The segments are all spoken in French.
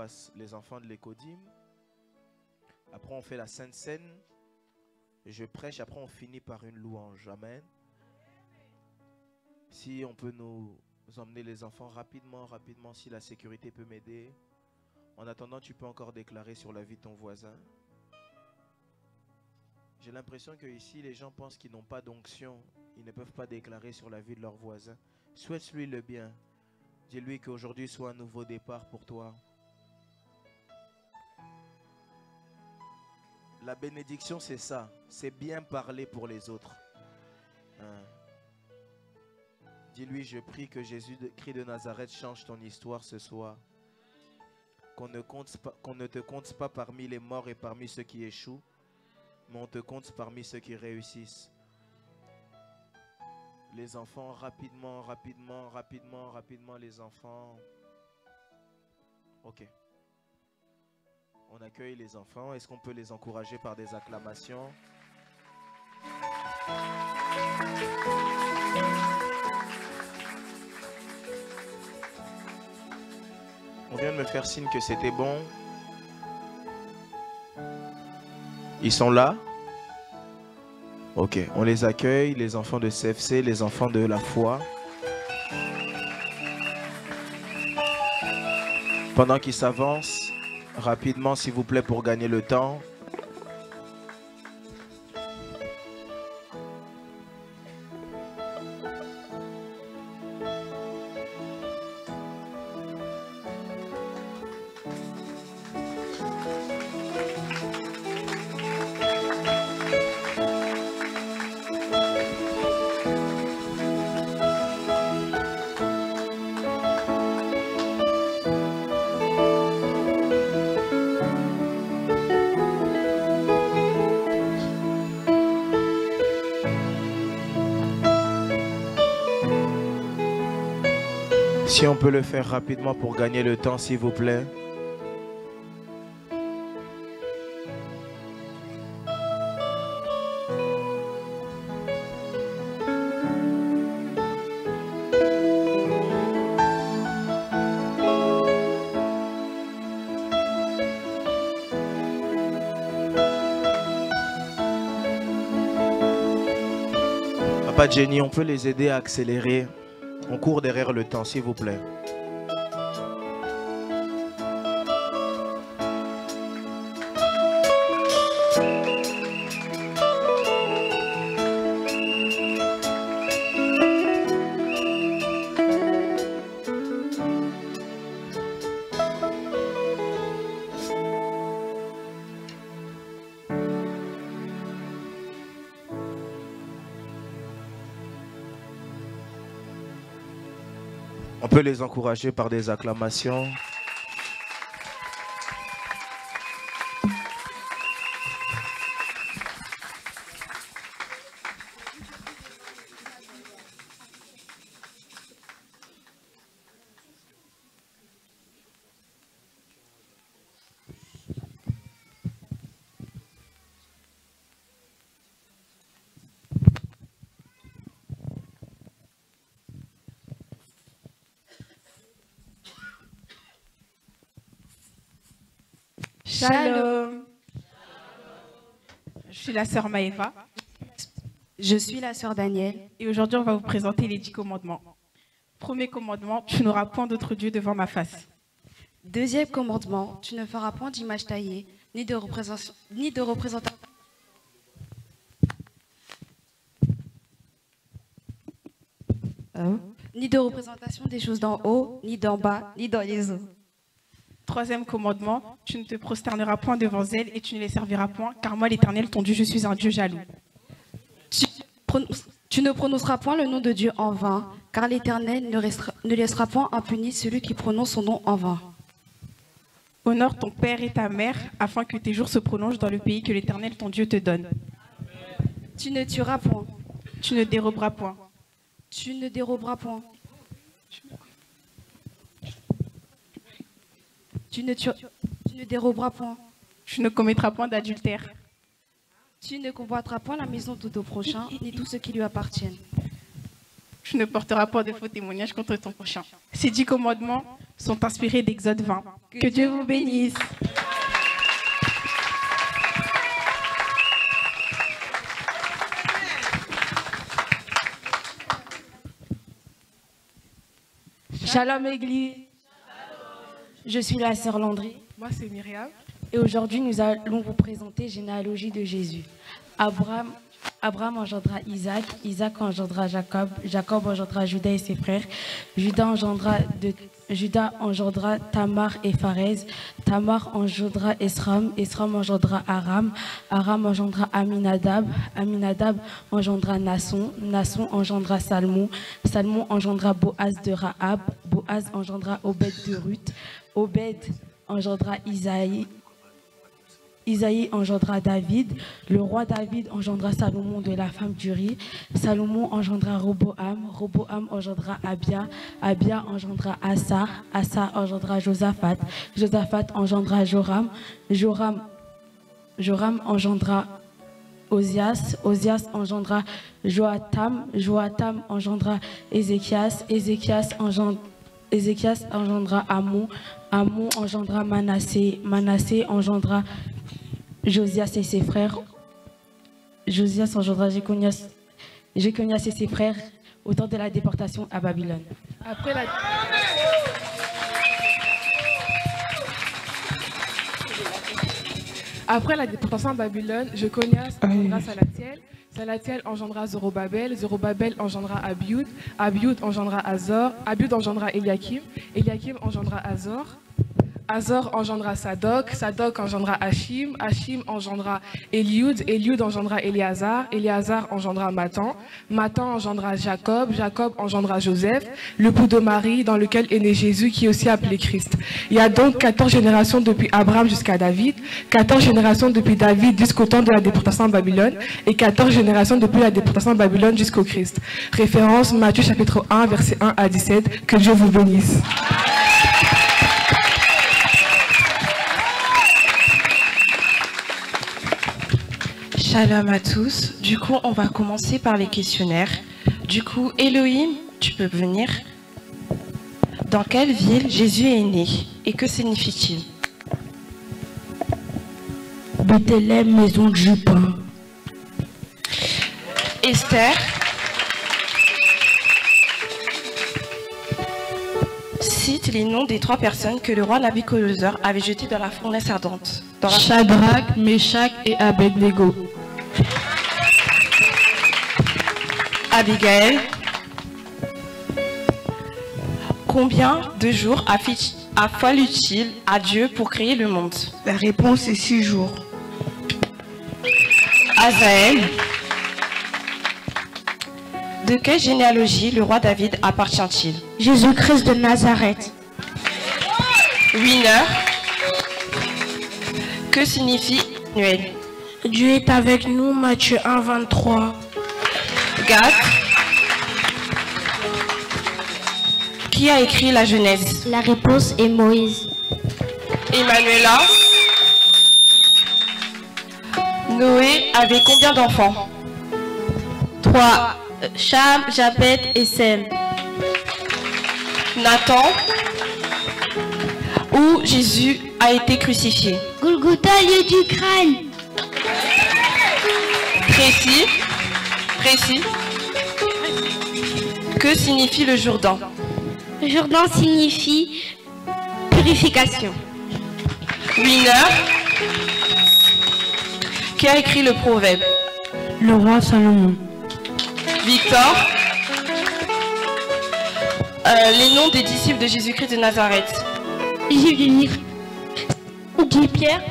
passe les enfants de l'écodime. Après, on fait la Sainte Seine. Je prêche. Après, on finit par une louange. Amen. Si on peut nous emmener les enfants rapidement, si la sécurité peut m'aider. En attendant, tu peux encore déclarer sur la vie de ton voisin. J'ai l'impression que ici, les gens pensent qu'ils n'ont pas d'onction. Ils ne peuvent pas déclarer sur la vie de leur voisin. Souhaite-lui le bien. Dis-lui qu'aujourd'hui soit un nouveau départ pour toi. La bénédiction, c'est ça. C'est bien parler pour les autres. Hein? Dis-lui, je prie que Jésus-Christ de Nazareth change ton histoire ce soir. Qu'on ne te compte pas parmi les morts et parmi ceux qui échouent, mais on te compte parmi ceux qui réussissent. Les enfants, rapidement, les enfants. Ok. On accueille les enfants. Est-ce qu'on peut les encourager par des acclamations? On vient de me faire signe que c'était bon. Ils sont là? Ok, on les accueille, les enfants de CFC, les enfants de la foi. Pendant qu'ils s'avancent, rapidement s'il vous plaît pour gagner le temps. Si on peut le faire rapidement pour gagner le temps, s'il vous plaît. Papa Jenny, on peut les aider à accélérer. On court derrière le temps, s'il vous plaît. On peut les encourager par des acclamations. Shalom. Je suis la sœur Maëva. Je suis la sœur Danielle. Et aujourd'hui, on va vous présenter les 10 commandements. Premier commandement, tu n'auras point d'autre Dieu devant ma face. Deuxième commandement, tu ne feras point d'image taillée, ni de représentation des choses d'en haut, ni d'en bas, ni dans les eaux. Troisième commandement, tu ne te prosterneras point devant elles et tu ne les serviras point, car moi, l'Éternel, ton Dieu, je suis un Dieu jaloux. Tu ne prononceras point le nom de Dieu en vain, car l'Éternel ne laissera point impuni celui qui prononce son nom en vain. Honore ton père et ta mère, afin que tes jours se prolongent dans le pays que l'Éternel, ton Dieu, te donne. Tu ne tueras point. Tu ne déroberas point. Tu ne déroberas point. Tu ne déroberas point. Tu ne commettras point d'adultère. Tu ne convoiteras point la maison de ton prochain, ni tout ce qui lui appartient. Tu ne porteras pas de faux témoignages contre ton prochain. Ces 10 commandements, sont inspirées d'Exode 20. Que Dieu vous bénisse. Shalom Église. Je suis la sœur Landry. Moi, c'est Myriam. Et aujourd'hui, nous allons vous présenter généalogie de Jésus. Abraham engendra Isaac, Isaac engendra Jacob, Jacob engendra Judas et ses frères, Judas engendra Tamar et Pharez, Tamar engendra Esram, Esram engendra Aram, Aram engendra Aminadab, Aminadab engendra Nasson, Nasson engendra Salmon, Salmon engendra Boaz de Rahab, Boaz engendra Obed de Ruth, Obed engendra Isaïe, Isaïe engendra David, le roi David engendra Salomon de la femme d'Uri, Salomon engendra Roboam, Roboam engendra Abia, Abia engendra Asa, Asa engendra Josaphat, Josaphat engendra Joram, Joram engendra Osias, Osias engendra Joatam, Joatam engendra Ézéchias, Ézéchias engendra Amon, Amon engendra Manassé, Manassé engendra Josias et ses frères. Josias engendra Jéconias et ses frères au temps de la déportation à Babylone. Après la déportation à Babylone, Jéconias engendra Salatiel. Salatiel engendra Zorobabel. Zorobabel engendra Abioud. Abioud engendra Azor. Abioud engendra Eliakim. Eliakim engendra Azor. Azor engendra Sadok, Sadok engendra Hachim, Hachim engendra Eliud, Eliud engendra Éléazar, Éléazar engendra Matan, Matan engendra Jacob, Jacob engendra Joseph, le bout de Marie dans lequel est né Jésus qui est aussi appelé Christ. Il y a donc 14 générations depuis Abraham jusqu'à David, 14 générations depuis David jusqu'au temps de la déportation à Babylone et 14 générations depuis la déportation à Babylone jusqu'au Christ. Référence Matthieu chapitre 1 verset 1 à 17. Que Dieu vous bénisse. Shalom à tous. Du coup, on va commencer par les questionnaires. Du coup, Elohim, tu peux venir. Dans quelle ville Jésus est né et que signifie-t-il? Bethléem, maison de Jupin. Esther. Cite les noms des 3 personnes que le roi Nabuchodonosor avait jetées dans la fournaise ardente. Shadrach, Meshach et Abednego. Abigail. Combien de jours a fallu-t-il à Dieu pour créer le monde? La réponse est 6 jours. Azaël. De quelle généalogie le roi David appartient-il? Jésus-Christ de Nazareth. Winner. Que signifie Noël? Dieu est avec nous, Matthieu 1, 23. Gad. Qui a écrit la Genèse? La réponse est Moïse. Emmanuela. Noé avait combien d'enfants? 3. Cham, Japhet et Sem. Nathan. Où Jésus a été crucifié? Golgotha, lieu du crâne. Précis. Précis. Que signifie le Jourdain? Le Jourdain signifie purification. Winner. Qui a écrit le proverbe? Le roi Salomon. Victor. Les noms des disciples de Jésus-Christ de Nazareth. Jésus, dit Pierre,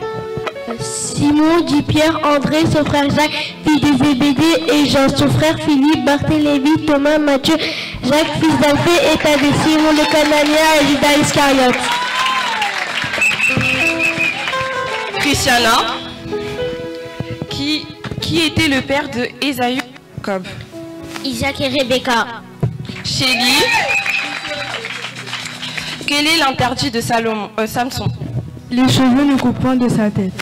Simon, dit Pierre, André, son frère Jacques, fils de Zébédée, et Jean, son frère Philippe, Barthélemy, Thomas, Matthieu, Jacques, fils d'Alphée, et Thaddée, Simon le Cananéen et Judas Iscariote. Christiana. Qui était le père de Ésaü et Jacob? Isaac et Rebecca. Chélie. Quel est l'interdit de Samson? Les cheveux ne coupent point de sa tête.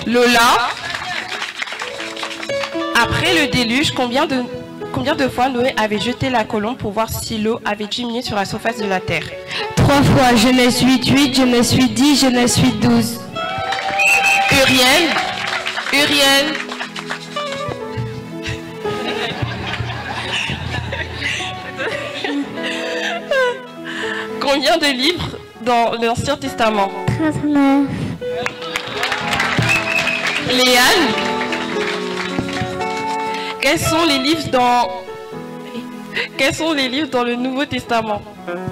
Lola. Après le déluge, combien de fois Noé avait jeté la colombe pour voir si l'eau avait diminué sur la surface de la terre? 3 fois, je me suis 8, je me suis 10, je me suis 12. Uriel. Combien de livres dans l'Ancien Testament? 39. Léane. Quels sont les livres dans le Nouveau Testament?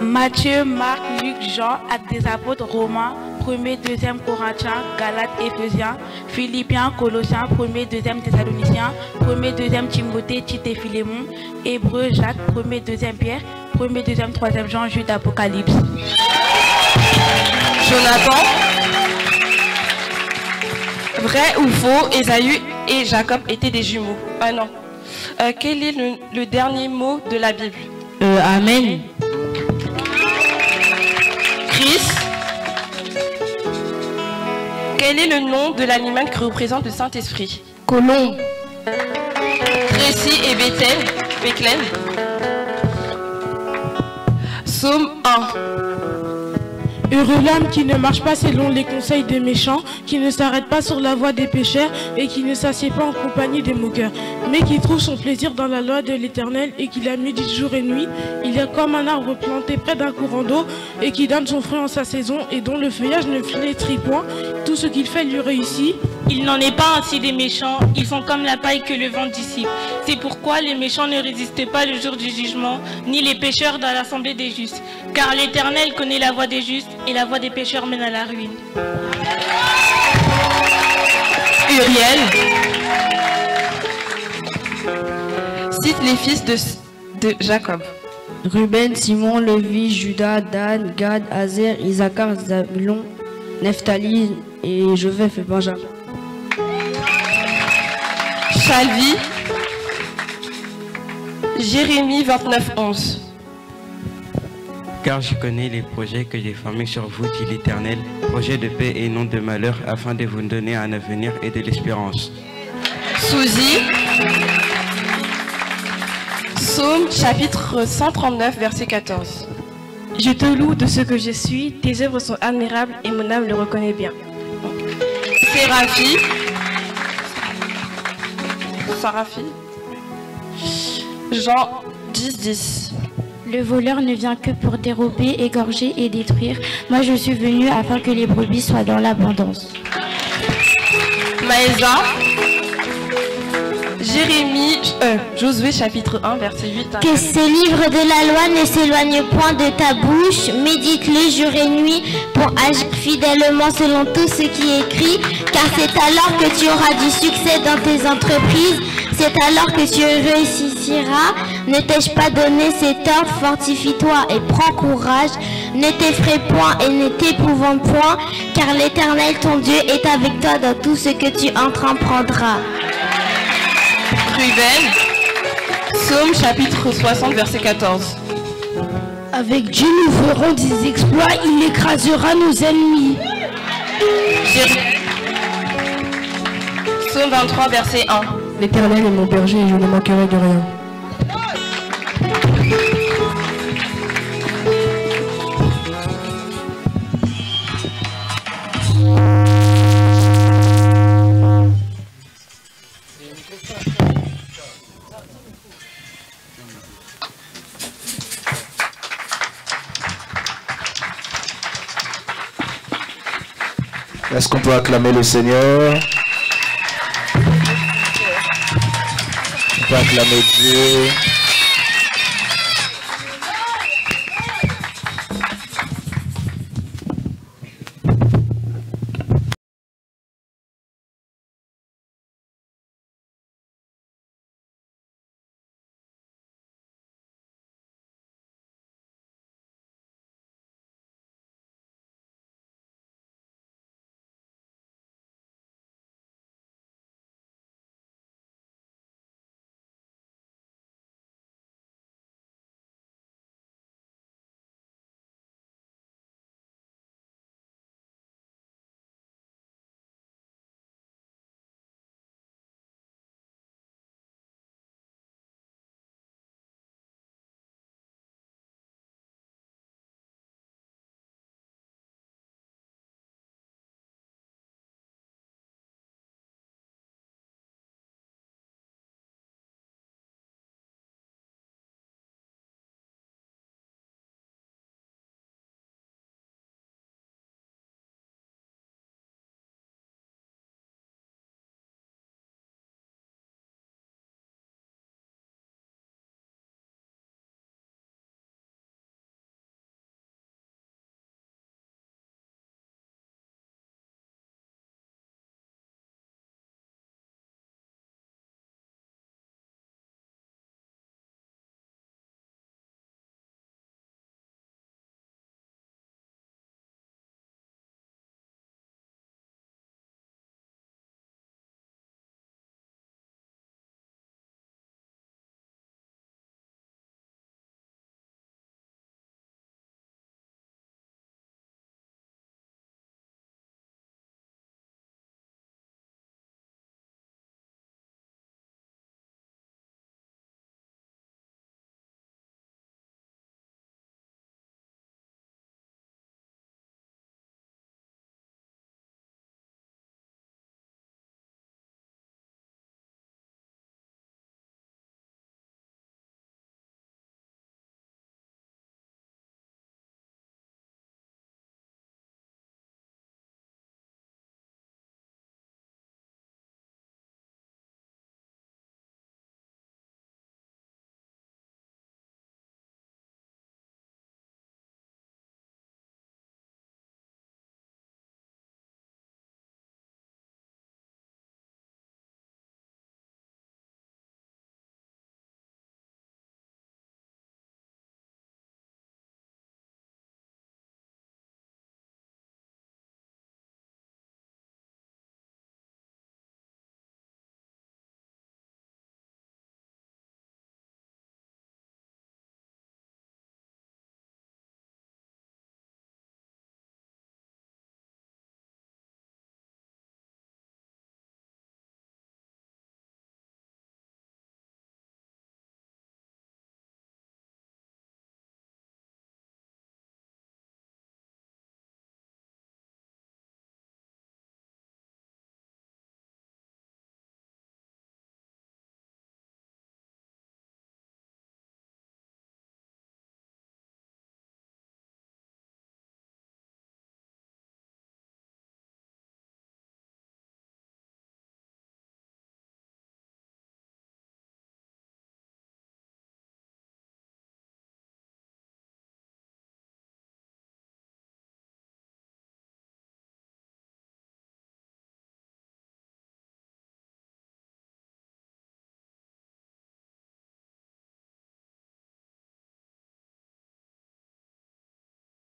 Matthieu, Marc, Luc, Jean, Actes des Apôtres, Romains, 1er, 2e Corinthiens, Galates, Éphésiens, Philippiens, Colossiens, 1er, 2e Thessaloniciens, 1er, 2e Timothée, Tite et Philémon, Hébreux, Jacques, 1er, 2e Pierre, 1er, 2e, 3e Jean, Jude, Apocalypse. Jonathan. Vrai ou faux, Ésaü et Jacob étaient des jumeaux? Ah non. Quel est le dernier mot de la Bible? Amen. Chris. Quel est le nom de l'animal qui représente le Saint-Esprit? Colombe. Tracy et Bethlen. Psaume 1. Heureux l'homme qui ne marche pas selon les conseils des méchants, qui ne s'arrête pas sur la voie des pécheurs et qui ne s'assied pas en compagnie des moqueurs, mais qui trouve son plaisir dans la loi de l'Éternel et qui la médite jour et nuit. Il est comme un arbre planté près d'un courant d'eau et qui donne son fruit en sa saison et dont le feuillage ne flétrit point. Tout ce qu'il fait lui réussit. Il n'en est pas ainsi des méchants, ils sont comme la paille que le vent dissipe. C'est pourquoi les méchants ne résistent pas le jour du jugement, ni les pécheurs dans l'assemblée des justes. Car l'Éternel connaît la voie des justes, et la voie des pécheurs mène à la ruine. Uriel. Cite les fils de Jacob. Ruben, Simon, Lévi, Judas, Dan, Gad, Azer, Isaacar, Zabulon, Nephtali et Joseph et Benjamin. Chalvi. Jérémie 29, 11. Car je connais les projets que j'ai formés sur vous, dit l'Éternel, projets de paix et non de malheur, afin de vous donner un avenir et de l'espérance. Souzy. Psaume chapitre 139, verset 14. Je te loue de ce que je suis, tes œuvres sont admirables et mon âme le reconnaît bien. Saraphie. Jean 10, 10. Le voleur ne vient que pour dérober, égorger et détruire. Moi je suis venu afin que les brebis soient dans l'abondance. Maëza. Josué chapitre 1 verset 8 à 9. Que ces livres de la loi ne s'éloignent point de ta bouche, médite-les jour et nuit pour agir fidèlement selon tout ce qui est écrit, car c'est alors que tu auras du succès dans tes entreprises, c'est alors que tu réussiras. Ne t'ai-je pas donné cet ordre? Fortifie-toi et prends courage, ne t'effraie point et ne t'épouvante point, car l'Éternel ton Dieu est avec toi dans tout ce que tu entreprendras. Ruben. Psaume chapitre 60 verset 14. Avec Dieu nous ferons des exploits, il écrasera nos ennemis. Psaume 23 verset 1. L'Éternel est mon berger et je ne manquerai de rien. Est-ce qu'on peut acclamer le Seigneur? On peut acclamer Dieu.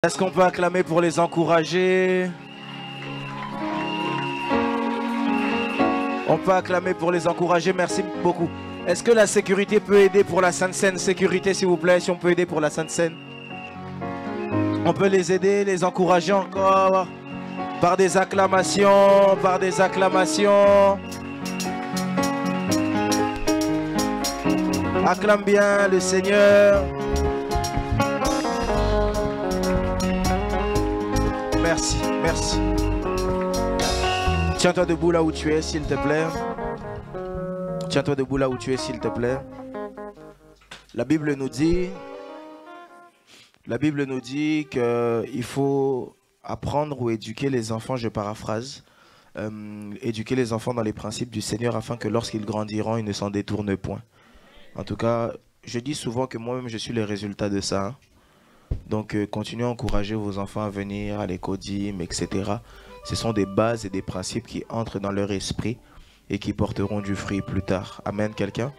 Est-ce qu'on peut acclamer pour les encourager? On peut acclamer pour les encourager, merci beaucoup. Est-ce que la sécurité peut aider pour la Sainte Seine? Sécurité s'il vous plaît, si on peut aider pour la Sainte Seine. On peut les aider, les encourager encore par des acclamations, par des acclamations. Acclame bien le Seigneur. Merci, merci. Tiens-toi debout là où tu es, s'il te plaît. Tiens-toi debout là où tu es, s'il te plaît. La Bible nous dit qu'il faut apprendre ou éduquer les enfants, je paraphrase, éduquer les enfants dans les principes du Seigneur afin que lorsqu'ils grandiront, ils ne s'en détournent point. En tout cas, je dis souvent que moi-même, je suis le résultat de ça. Hein. Donc, continuez à encourager vos enfants à venir à l'écodime, etc. Ce sont des bases et des principes qui entrent dans leur esprit et qui porteront du fruit plus tard. Amen, quelqu'un?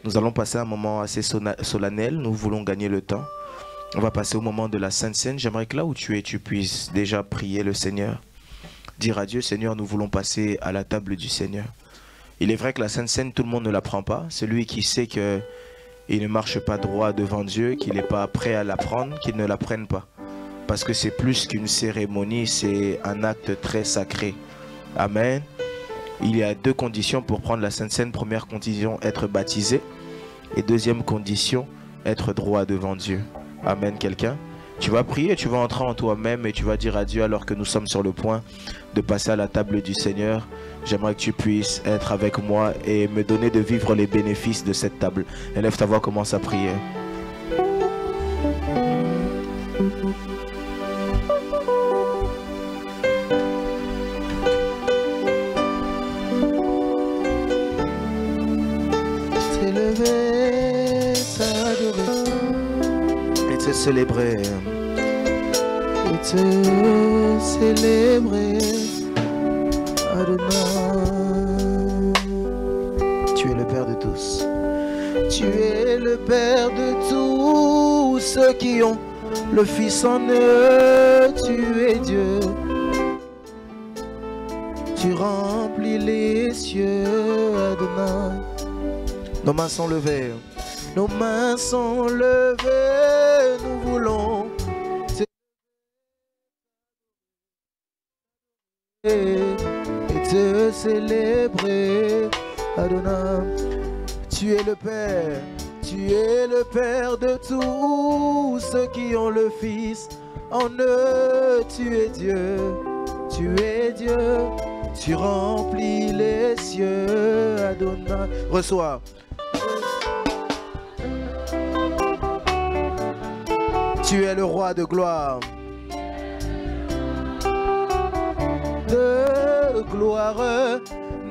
Nous allons passer un moment assez solennel. Nous voulons gagner le temps. On va passer au moment de la Sainte Seine. J'aimerais que là où tu es, tu puisses déjà prier le Seigneur. Dire à Dieu, Seigneur, nous voulons passer à la table du Seigneur. Il est vrai que la Sainte Seine, tout le monde ne la prend pas. Celui qui sait qu'il ne marche pas droit devant Dieu, qu'il n'est pas prêt à la prendre, qu'il ne la prenne pas. Parce que c'est plus qu'une cérémonie, c'est un acte très sacré. Amen. Il y a deux conditions pour prendre la Sainte Seine. Première condition, être baptisé. Et deuxième condition, être droit devant Dieu. Amen, quelqu'un? Tu vas prier, tu vas entrer en toi-même et tu vas dire à Dieu alors que nous sommes sur le point de passer à la table du Seigneur. J'aimerais que tu puisses être avec moi et me donner de vivre les bénéfices de cette table. Élève ta voix, commence à prier. T'élever, t'adorer et te célébrer. Et te célébrer. Adonai. Tu es le Père de tous. Tu es le Père de tous ceux qui ont le Fils en eux. Tu es Dieu. Tu remplis les cieux, Adonai. Nos mains sont levées. Nos mains sont levées. Nous voulons et te célébrer, Adonai. Tu es le Père, tu es le Père de tous ceux qui ont le Fils en eux. Tu es Dieu, tu es Dieu, tu remplis les cieux, Adonai. Reçois. Tu es le roi de gloire. De gloire,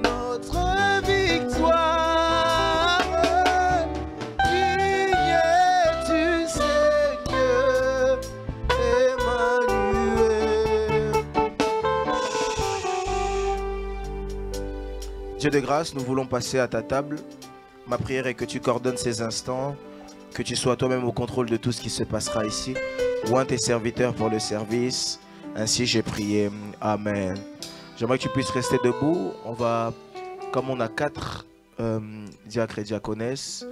notre victoire. Digne es-tu, Seigneur, Emmanuel. Dieu de grâce, nous voulons passer à ta table. Ma prière est que tu coordonnes ces instants, que tu sois toi-même au contrôle de tout ce qui se passera ici. Oins tes serviteurs pour le service. Ainsi j'ai prié. Amen. J'aimerais que tu puisses rester debout. On va, comme on a 4 diacres et diaconesses,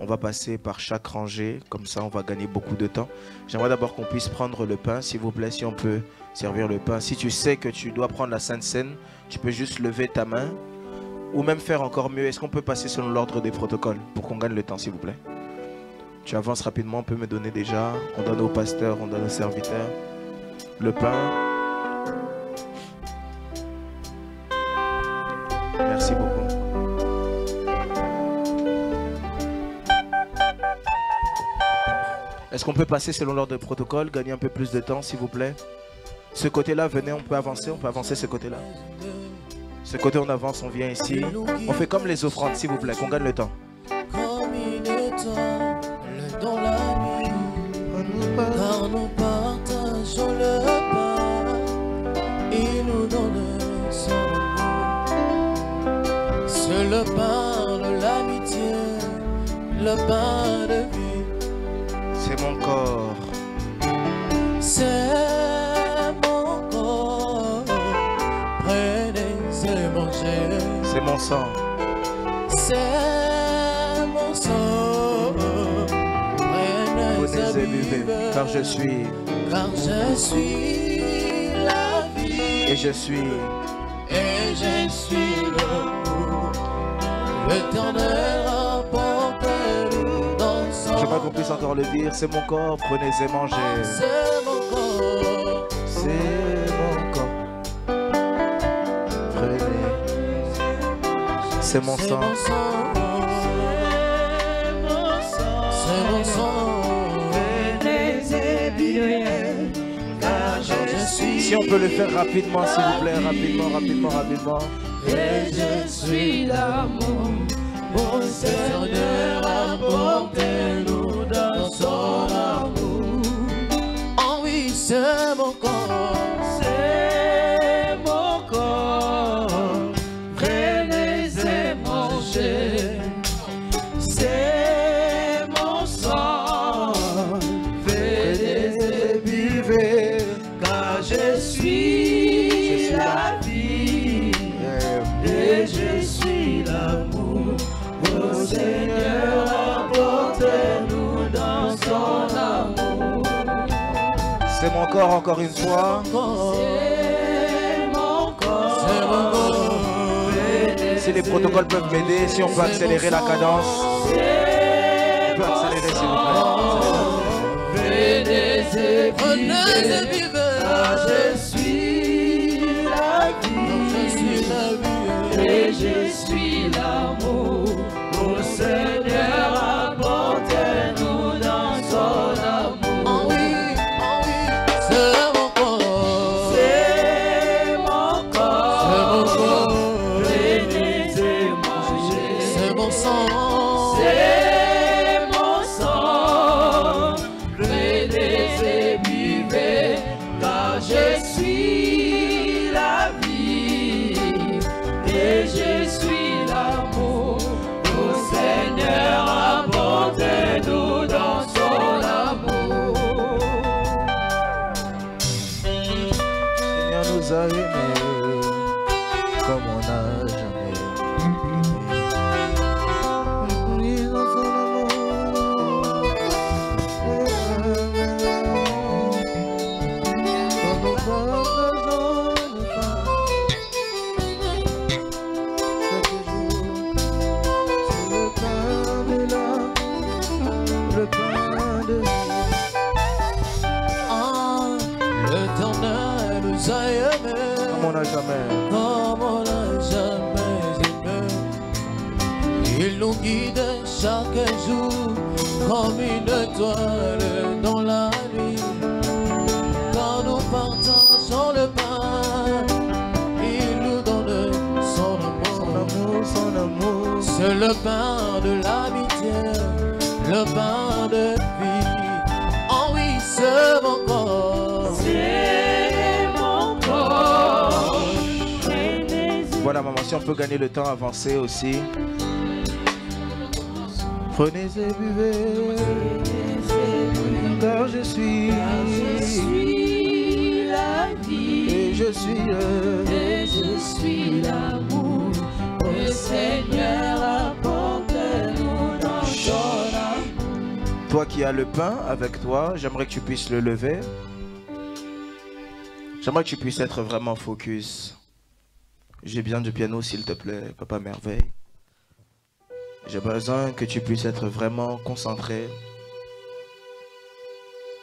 on va passer par chaque rangée. Comme ça, on va gagner beaucoup de temps. J'aimerais d'abord qu'on puisse prendre le pain, s'il vous plaît, si on peut servir le pain. Si tu sais que tu dois prendre la Sainte Seine, tu peux juste lever ta main. Ou même faire encore mieux. Est-ce qu'on peut passer selon l'ordre des protocoles pour qu'on gagne le temps, s'il vous plaît? Tu avances rapidement, on peut me donner déjà. On donne au pasteur, on donne aux serviteurs. Le pain. Merci beaucoup. Est-ce qu'on peut passer selon l'ordre de protocole, gagner un peu plus de temps, s'il vous plaît? Ce côté-là, venez, on peut avancer ce côté-là. Ce côté, on avance, on vient ici. On fait comme les offrandes, s'il vous plaît, qu'on gagne le temps. Comme une étoile dans la nuit, car nous partageons le pain, il nous donne son amour. C'est le pain de l'amitié, le pain de vie. C'est mon corps. C'est et mangez. C'est mon sang. C'est mon sang. Prenez et buvez, car je suis la vie. Et je suis l'amour. L'Éternel apporte-nous dans son. J'aimerais qu'on puisse encore le dire. C'est mon corps, prenez et mangez. C'est mon corps. C'est mon corps. Prenez. C'est mon sang. C'est mon sang. Si on peut le faire rapidement, s'il vous plaît, rapidement. Et je suis l'amour, mon Seigneur, apportez-nous dans son amour. Oh oui, c'est mon corps, prenez et mangez. C'est mon sang, venez et buvez, car je suis la vie. Et je suis l'amour, ô Seigneur, apportez-nous dans son amour. C'est mon corps encore une fois. C'est mon corps. Si les protocoles peuvent m'aider, si on peut accélérer la cadence. On peut accélérer s'il vous plaît. Venez et vivez, car je suis la vie. Et je suis l'amour, ô Seigneur, apportez-nous dans son amour. Oh oui, c'est mon corps, venez et mangez. C'est mon sang, venez et buvez, car je suis la vie. Et je suis l'amour, ô Seigneur, apportez-nous dans son amour. Seigneur nous a aimés comme on n'a jamais aimé. Dans son amour. Quand on partageons le pain. Le pain de L'Éternel nous a aimés comme on n'a jamais aimé. Il nous guide chaque jour comme une étoile dans la nuit. Quand nous partageons le pain, il nous donne son amour. C'est le pain de l'amitié, le pain de vie. Oh oui, c'est mon corps. C'est mon corps. Voilà maman, si on peut gagner le temps, avancer aussi. Prenez et buvez, car je suis la vie. Et je suis l'amour. Le Seigneur apporte-nous dans son amour. Toi qui as le pain avec toi, j'aimerais que tu puisses le lever. J'aimerais que tu puisses être vraiment focus. J'ai besoin du piano s'il te plaît, Papa Merveille. J'ai besoin que tu puisses être vraiment concentré.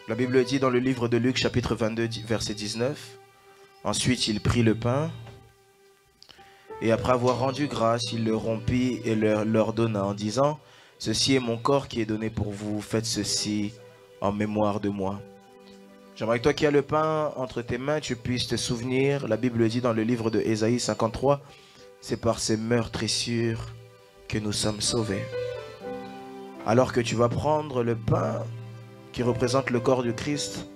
La Bible dit dans le livre de Luc chapitre 22 verset 19. Ensuite il prit le pain et après avoir rendu grâce, il le rompit et leur donna en disant: ceci est mon corps qui est donné pour vous, faites ceci en mémoire de moi. J'aimerais que toi qui as le pain entre tes mains, tu puisses te souvenir, la Bible dit dans le livre de Ésaïe 53, c'est par ces meurtrissures que nous sommes sauvés. Alors que tu vas prendre le pain qui représente le corps du Christ,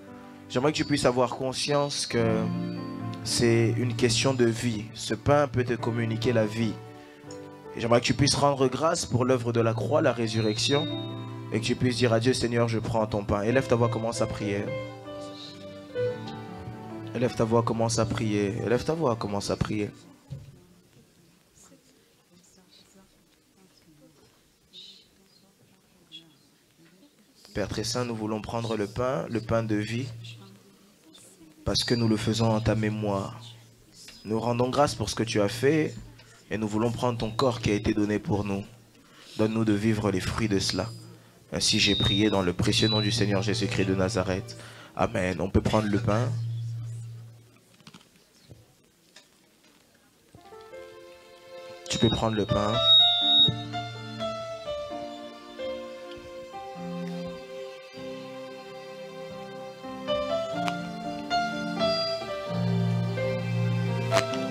j'aimerais que tu puisses avoir conscience que c'est une question de vie. Ce pain peut te communiquer la vie. Et j'aimerais que tu puisses rendre grâce pour l'œuvre de la croix, la résurrection, et que tu puisses dire à Dieu: Seigneur, je prends ton pain. Élève ta voix, commence à prier. Élève ta voix, commence à prier. Élève ta voix, commence à prier. Père très saint, nous voulons prendre le pain de vie, parce que nous le faisons en ta mémoire. Nous rendons grâce pour ce que tu as fait et nous voulons prendre ton corps qui a été donné pour nous. Donne-nous de vivre les fruits de cela. Ainsi j'ai prié dans le précieux nom du Seigneur Jésus-Christ de Nazareth. Amen. On peut prendre le pain. Tu peux prendre le pain.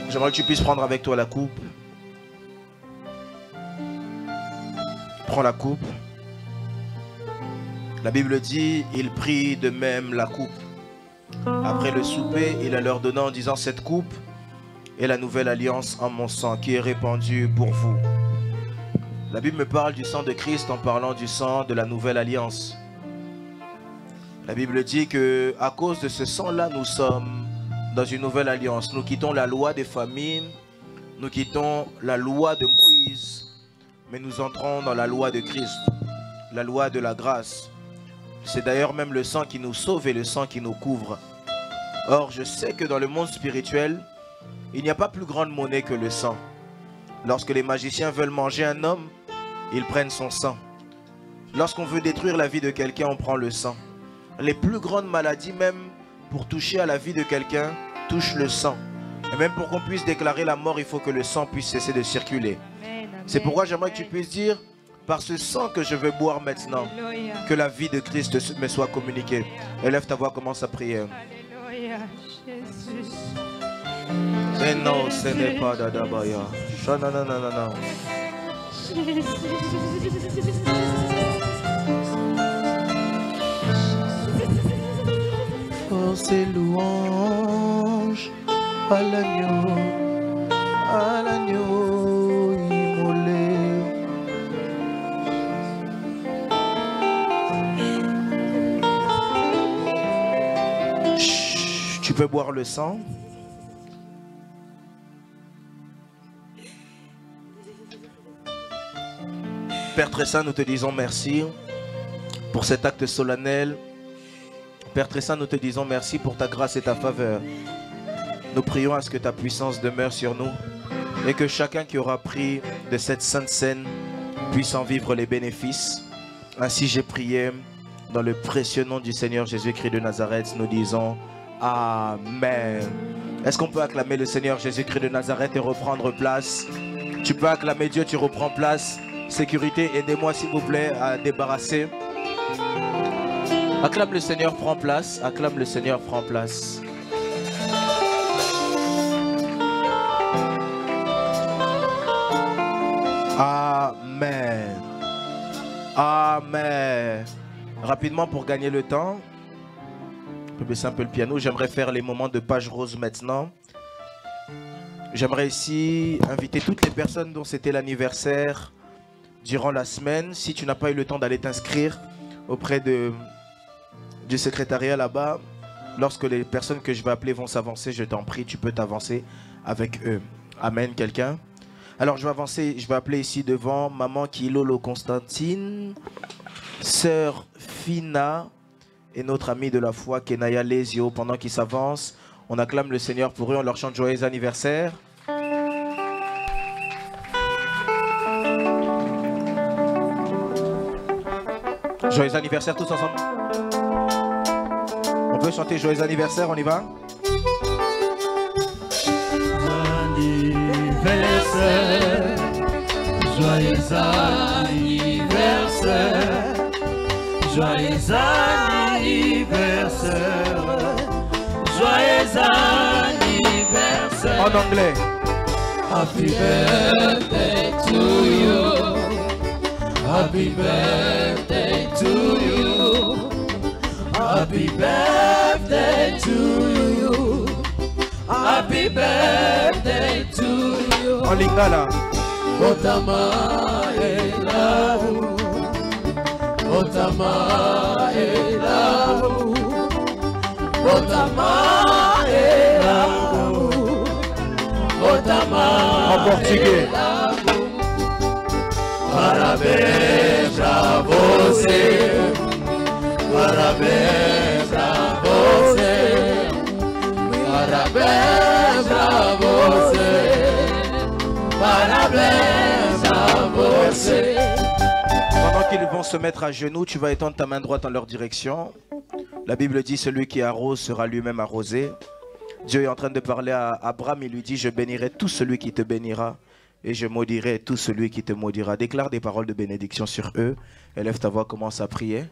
J'aimerais que tu puisses prendre avec toi la coupe. Prends la coupe. La Bible dit, il prit de même la coupe. Après le souper, il la leur donna en disant, cette coupe est la nouvelle alliance en mon sang qui est répandue pour vous. La Bible me parle du sang de Christ en parlant du sang de la nouvelle alliance. La Bible dit que à cause de ce sang-là, nous sommes dans une nouvelle alliance. Nous quittons la loi des famines, nous quittons la loi de Moïse, mais nous entrons dans la loi de Christ, la loi de la grâce. C'est d'ailleurs même le sang qui nous sauve et le sang qui nous couvre. Or, je sais que dans le monde spirituel, il n'y a pas plus grande monnaie que le sang. Lorsque les magiciens veulent manger un homme, ils prennent son sang. Lorsqu'on veut détruire la vie de quelqu'un, on prend le sang. Les plus grandes maladies, même pour toucher à la vie de quelqu'un, touchent le sang. Et même pour qu'on puisse déclarer la mort, il faut que le sang puisse cesser de circuler. C'est pourquoi j'aimerais que tu puisses dire, par ce sang que je veux boire maintenant, que la vie de Christ me soit communiquée. Élève ta voix, commence à prier. Alléluia, Jésus. Et non, ce n'est pas d'Adabaya. Non, non, non, non, non. Oh, c'est louange à l'agneau immolé. Chut, tu peux boire le sang. Père très saint, nous te disons merci pour cet acte solennel. Père très saint, nous te disons merci pour ta grâce et ta faveur. Nous prions à ce que ta puissance demeure sur nous et que chacun qui aura pris de cette sainte scène puisse en vivre les bénéfices. Ainsi j'ai prié dans le précieux nom du Seigneur Jésus-Christ de Nazareth. Nous disons Amen. Est-ce qu'on peut acclamer le Seigneur Jésus-Christ de Nazareth et reprendre place? Tu peux acclamer Dieu, tu reprends place. Sécurité, aidez-moi s'il vous plaît à débarrasser. Acclame le Seigneur, prends place. Acclame le Seigneur, prends place. Amen. Amen. Rapidement pour gagner le temps. Je peux baisser un peu le piano. J'aimerais faire les moments de page rose maintenant. J'aimerais ici inviter toutes les personnes dont c'était l'anniversaire durant la semaine. Si tu n'as pas eu le temps d'aller t'inscrire auprès du secrétariat là-bas, lorsque les personnes que je vais appeler vont s'avancer, je t'en prie, tu peux t'avancer avec eux. Amen, quelqu'un? Alors je vais avancer, je vais appeler ici devant maman Kilolo Constantine, sœur Fina et notre amie de la foi Kenaya Lesio. Pendant qu'ils s'avancent, on acclame le Seigneur pour eux, on leur chante joyeux anniversaire. Joyeux anniversaire tous ensemble. On peut chanter joyeux anniversaire, on y va? Anniversaire, joyeux anniversaire, joyeux anniversaire, joyeux anniversaire. En anglais. Happy birthday to you. Happy birthday to you. Happy birthday to you. Happy birthday to you. En lingala. Otama elahu. Otama elahu. Otama elahu. Otama en portugais. Parabéns a você Parabéns pra você. Parabéns pra você. Parabéns à você. Pendant qu'ils vont se mettre à genoux, tu vas étendre ta main droite en leur direction. La Bible dit celui qui arrose sera lui-même arrosé. Dieu est en train de parler à Abraham, il lui dit je bénirai tout celui qui te bénira et je maudirai tout celui qui te maudira. Déclare des paroles de bénédiction sur eux. Élève ta voix, commence à prier.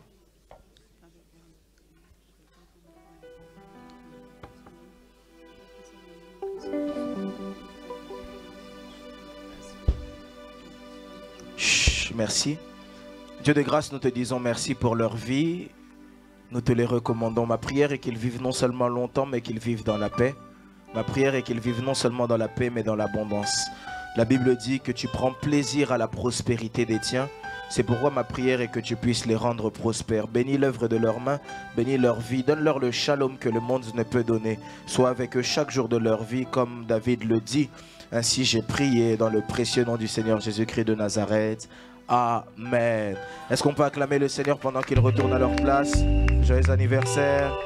Chut, merci. Dieu de grâce, nous te disons merci pour leur vie. Nous te les recommandons. Ma prière est qu'ils vivent non seulement longtemps, mais qu'ils vivent dans la paix. Ma prière est qu'ils vivent non seulement dans la paix, mais dans l'abondance. La Bible dit que tu prends plaisir à la prospérité des tiens. C'est pourquoi ma prière est que tu puisses les rendre prospères. Bénis l'œuvre de leurs mains, bénis leur vie. Donne-leur le shalom que le monde ne peut donner. Sois avec eux chaque jour de leur vie, comme David le dit. Ainsi j'ai prié dans le précieux nom du Seigneur Jésus-Christ de Nazareth. Amen. Est-ce qu'on peut acclamer le Seigneur pendant qu'ils retournent à leur place? Joyeux anniversaire.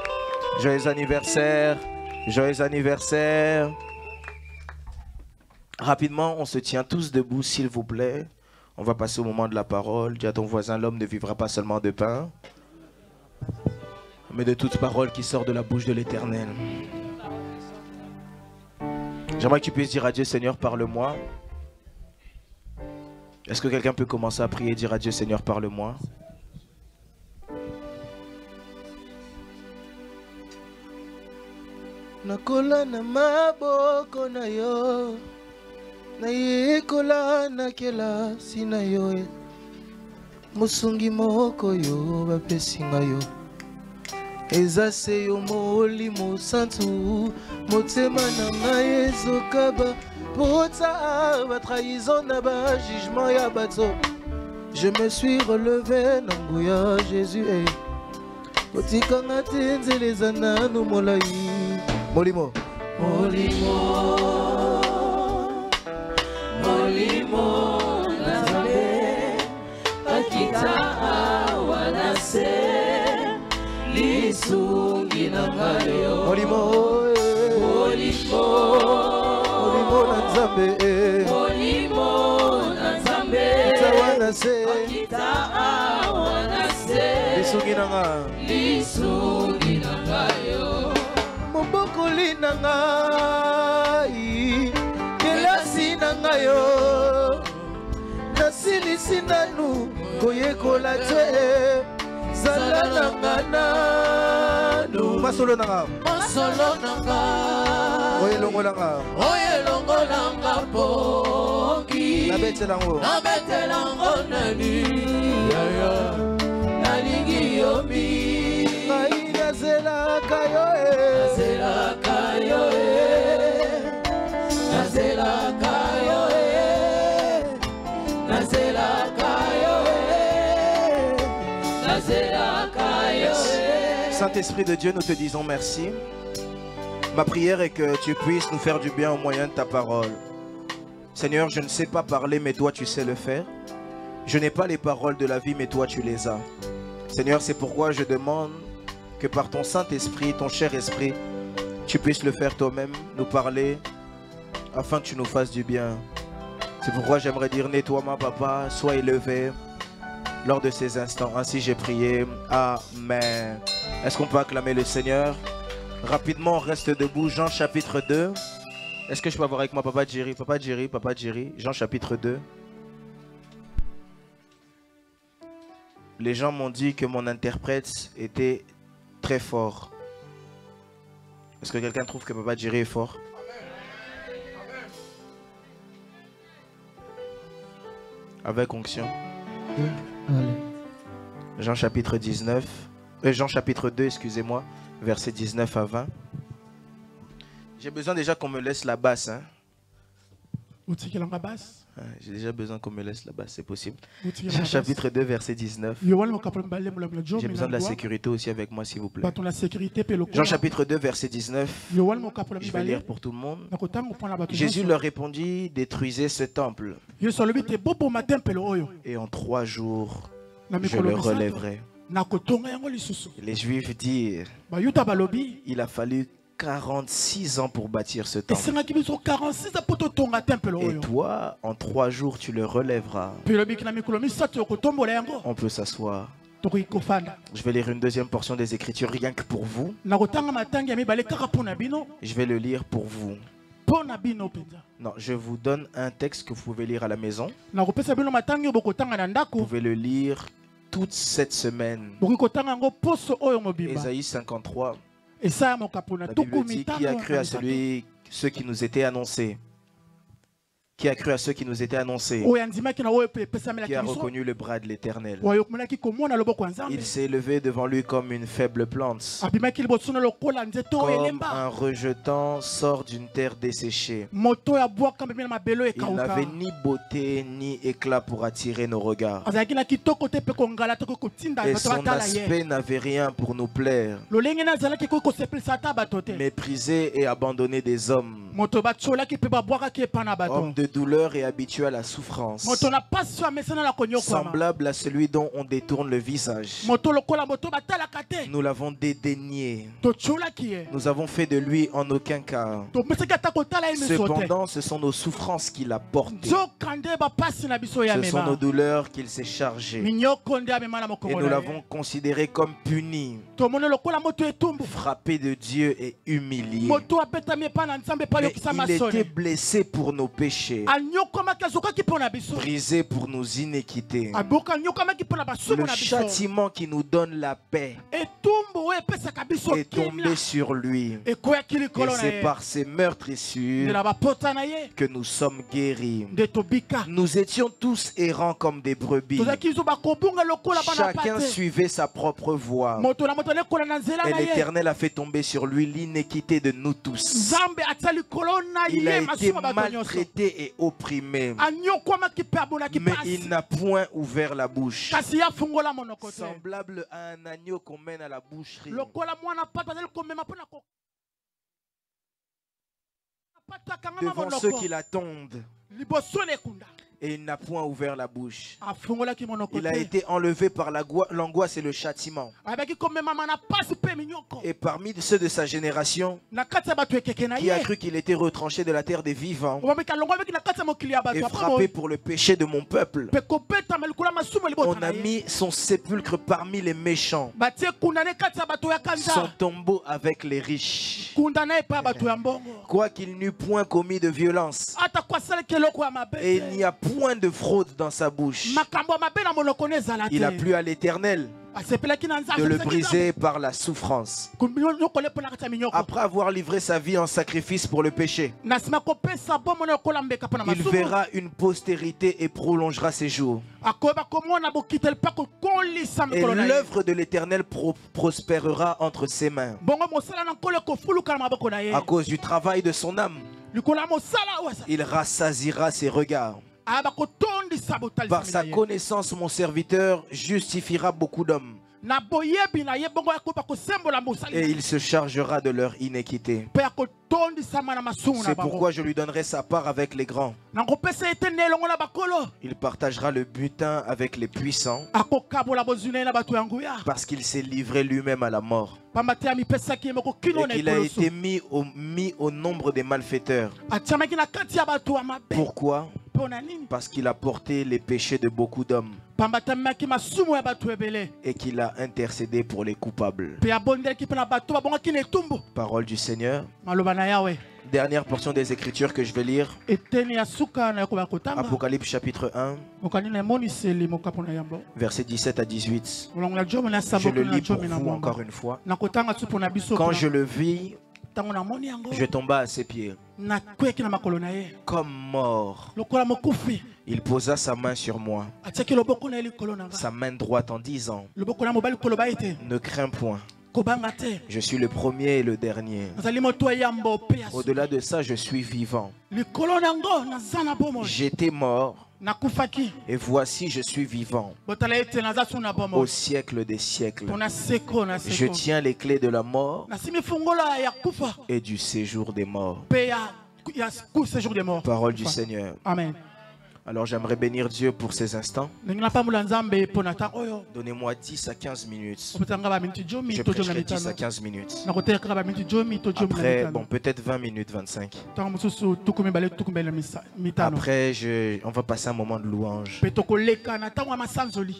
Joyeux anniversaire. Joyeux anniversaire. Rapidement, on se tient tous debout, s'il vous plaît. On va passer au moment de la parole. Dis à ton voisin, l'homme ne vivra pas seulement de pain, mais de toute parole qui sort de la bouche de l'Éternel. J'aimerais que tu puisses dire à Dieu, Seigneur, parle-moi. Est-ce que quelqu'un peut commencer à prier et dire à Dieu, Seigneur, parle-moi? Nakola na maboko na yo, na yekola na kela sina yo, musungi moko yo bapesi nga yo. Eza se yo molimo santu, motema na ngai ezokaba. Pota ba trahison na ba jugement ya bato. Je me suis relevé na nguya Jésus Otika nga tenzele zana no molai. Molimo. Molimo. Molimo Nazare Akita wanase Lisungi na ngayo. Molimo. Molimo. Molimo na Nzambe. Molimo na Nzambe. Tawanase. Akita wanase. Lisungi na nga. Lisungi na ngayo. Mobokoli na ngai. Kelasi na ngayo. Nasilisi nanu koyekola te. Zala na ngananu. Masolo na nga. Masolo na nga. Oyelongo na nga. Oyelongo na nga poki. Nabetelango. Nabetelango nani. Yaya. Nalingi yomi. Ngai nazela kayo Nazela kayo Nazela kayo Nazela kayo Nazela kayo. Saint-Esprit de Dieu, nous te disons merci. Ma prière est que tu puisses nous faire du bien au moyen de ta parole. Seigneur, je ne sais pas parler, mais toi tu sais le faire. Je n'ai pas les paroles de la vie, mais toi tu les as. Seigneur, c'est pourquoi je demande que par ton Saint-Esprit, ton cher Esprit, tu puisses le faire toi-même, nous parler, afin que tu nous fasses du bien. C'est pourquoi j'aimerais dire, nettoie-moi, Papa, sois élevé lors de ces instants. Ainsi j'ai prié. Amen. Est-ce qu'on peut acclamer le Seigneur? Rapidement, on reste debout. Jean chapitre 2. Est-ce que je peux avoir avec moi Papa Jerry? Papa Jerry, Papa Jerry. Jean chapitre 2. Les gens m'ont dit que mon interprète était très fort. Est-ce que quelqu'un trouve que Papa Jerry est fort? Avec onction. Jean chapitre 19. Jean chapitre 2, excusez-moi. Versets 19 à 20. J'ai besoin déjà qu'on me laisse la basse. Hein? J'ai déjà besoin qu'on me laisse la basse, c'est possible. Jean chapitre 2, verset 19. J'ai besoin de la sécurité aussi avec moi, s'il vous plaît. Jean chapitre 2, verset 19. Je vais lire pour tout le monde. Jésus leur répondit, détruisez ce temple. Et en 3 jours, je le relèverai. Les Juifs dirent, il a fallu 46 ans pour bâtir ce temple. Et toi, en 3 jours, tu le relèveras. On peut s'asseoir. Je vais lire une deuxième portion des Écritures rien que pour vous. Je vais le lire pour vous. Non, je vous donne un texte que vous pouvez lire à la maison. Vous pouvez le lire toute cette semaine. Ésaïe 53. La Bible dit qui a cru à ceux qui nous étaient annoncés. Qui a cru à ceux qui nous étaient annoncés. Qui a reconnu le bras de l'Éternel. Il s'est levé devant lui comme une faible plante. Comme un rejetant sort d'une terre desséchée. Il n'avait ni beauté ni éclat pour attirer nos regards. Et son aspect n'avait rien pour nous plaire. Méprisé et abandonné des hommes. Homme de douleur et habitué à la souffrance. Semblable à celui dont on détourne le visage. Nous l'avons dédaigné. Nous avons fait de lui en aucun cas. Cependant, ce sont nos souffrances qu'il a portées. Ce sont nos douleurs qu'il s'est chargé. Et nous l'avons considéré comme puni, frappé de Dieu et humilié. Mais il était blessé pour nos péchés, brisé pour nos iniquités. Le châtiment qui nous donne la paix est tombé sur lui. Et c'est par ses meurtrissures que nous sommes guéris. Nous étions tous errants comme des brebis. Chacun suivait sa propre voie. Et l'Éternel a fait tomber sur lui l'iniquité de nous tous. Il a été maltraité et opprimé, mais il n'a point ouvert la bouche. Semblable à un agneau qu'on mène à la boucherie, devant ceux qui l'attendent, et il n'a point ouvert la bouche. Il a été enlevé par l'angoisse et le châtiment. Et parmi ceux de sa génération, qui a cru qu'il était retranché de la terre des vivants et frappé pour le péché de mon peuple, on a mis son sépulcre parmi les méchants, son tombeau avec les riches. Quoiqu'il n'eût point commis de violence, et il n'y a point de fraude dans sa bouche, il a plu à l'Éternel de le briser par la souffrance. Après avoir livré sa vie en sacrifice pour le péché, il verra une postérité et prolongera ses jours. Et l'œuvre de l'Éternel prospérera entre ses mains. À cause du travail de son âme, il rassasiera ses regards. Par sa connaissance, mon serviteur justifiera beaucoup d'hommes, et il se chargera de leur iniquité. C'est pourquoi je lui donnerai sa part avec les grands. Il partagera le butin avec les puissants, parce qu'il s'est livré lui-même à la mort, et qu'il a été mis au nombre des malfaiteurs. Pourquoi? Parce qu'il a porté les péchés de beaucoup d'hommes et qu'il a intercédé pour les coupables. Parole du Seigneur. Dernière portion des Écritures que je vais lire. Apocalypse chapitre 1, versets 17 à 18. Je le lis pour vous encore une fois. Quand je le vis, je tomba à ses pieds comme mort. Il posa sa main sur moi, sa main droite, en disant: ne crains point, je suis le premier et le dernier. Au-delà de ça, je suis vivant. J'étais mort, et voici je suis vivant au siècle des siècles. Je tiens les clés de la mort et du séjour des morts. Parole du Seigneur. Amen. Alors j'aimerais bénir Dieu pour ces instants. Donnez-moi 10 à 15 minutes. Je prêcherai 10 à 15 minutes. Après, bon, peut-être 20 minutes, 25. Après, on va passer un moment de louange. Il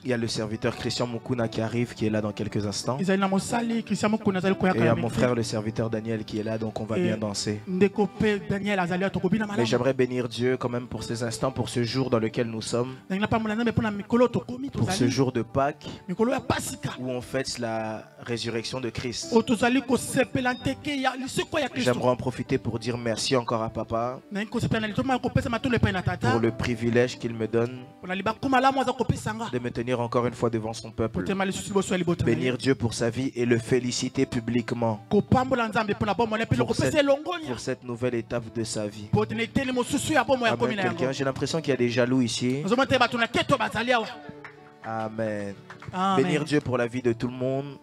y a le serviteur Christian Mukuna qui arrive, qui est là dans quelques instants. Et il y a mon frère le serviteur Daniel qui est là, donc on va bien danser. Mais j'aimerais bénir Dieu quand même pour ces instants, pour ce jour dans lequel nous sommes, pour ce jour de Pâques où on fête la résurrection de Christ. J'aimerais en profiter pour dire merci encore à Papa pour le privilège qu'il me donne de me tenir encore une fois devant son peuple, bénir Dieu pour sa vie et le féliciter publiquement pour cette nouvelle étape de sa vie. Amen. J'ai l'impression qu'il y a des jaloux ici. Amen. Bénir Dieu pour la vie de tout le monde.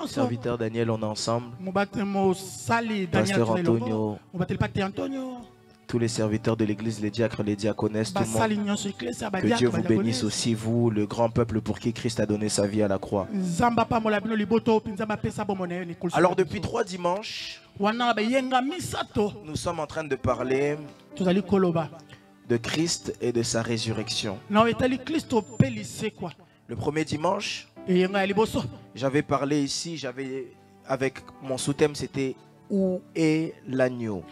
Serviteur Daniel, on est ensemble. Pasteur Antonio, tous les serviteurs de l'église, les diacres, les diaconesses, tout le monde. Que Dieu vous bénisse aussi, vous, le grand peuple pour qui Christ a donné sa vie à la croix. Alors depuis 3 dimanches, nous sommes en train de parler de Christ et de sa résurrection. Le premier dimanche, j'avais parlé ici, avec mon sous-thème, c'était « Où est l'agneau ?»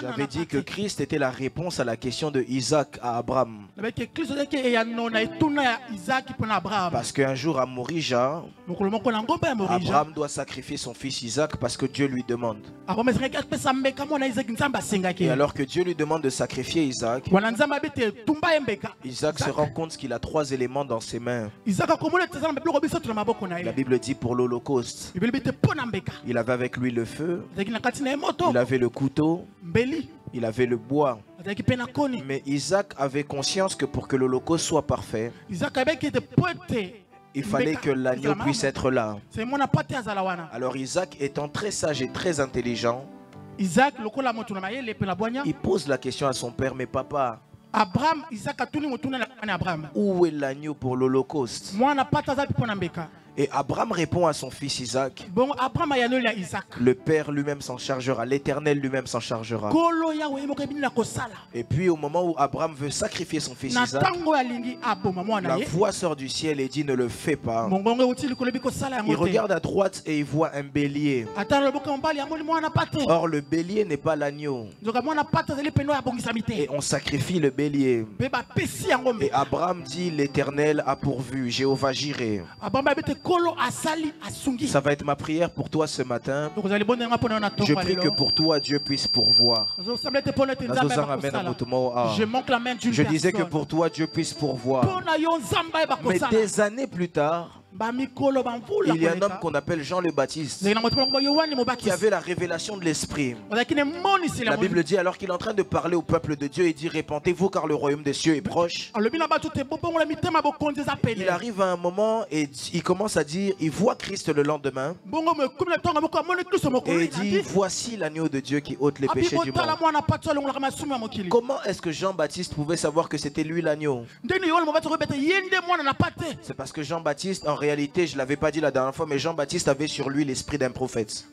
J'avais dit que Christ était la réponse à la question de Isaac à Abraham. Parce qu'un jour à Morija, Abraham doit sacrifier son fils Isaac parce que Dieu lui demande. Et alors que Dieu lui demande de sacrifier Isaac, Isaac se rend compte qu'il a 3 éléments dans ses mains. La Bible dit pour l'Holocauste. Il avait avec lui le feu, il avait le couteau, il avait le bois. Mais Isaac avait conscience que pour que l'Holocauste soit parfait, il fallait que l'agneau puisse être là. Alors Isaac, étant très sage et très intelligent, il pose la question à son père, mais papa, où est l'agneau pour l'Holocauste? Et Abraham répond à son fils Isaac. Le Père lui-même s'en chargera, l'Éternel lui-même s'en chargera. Et puis au moment où Abraham veut sacrifier son fils Isaac, la voix sort du ciel et dit ne le fais pas. Il regarde à droite et il voit un bélier. Or le bélier n'est pas l'agneau. Et on sacrifie le bélier. Et Abraham dit l'Éternel a pourvu, Jéhovah Jireh. Ça va être ma prière pour toi ce matin. Je prie que pour toi Dieu puisse pourvoir. Je disais que pour toi Dieu puisse pourvoir. Mais des années plus tard, il y a un homme qu'on appelle Jean le Baptiste qui avait la révélation de l'Esprit. La Bible dit alors qu'il est en train de parler au peuple de Dieu, il dit répentez-vous car le royaume des cieux est proche. Il arrive à un moment et il commence à dire, il voit Christ le lendemain et il dit voici l'agneau de Dieu qui ôte les péchés du monde. Comment est-ce que Jean-Baptiste pouvait savoir que c'était lui l'agneau? C'est parce que Jean-Baptiste, en réalité, je ne l'avais pas dit la dernière fois, mais Jean-Baptiste avait sur lui l'esprit d'un prophète.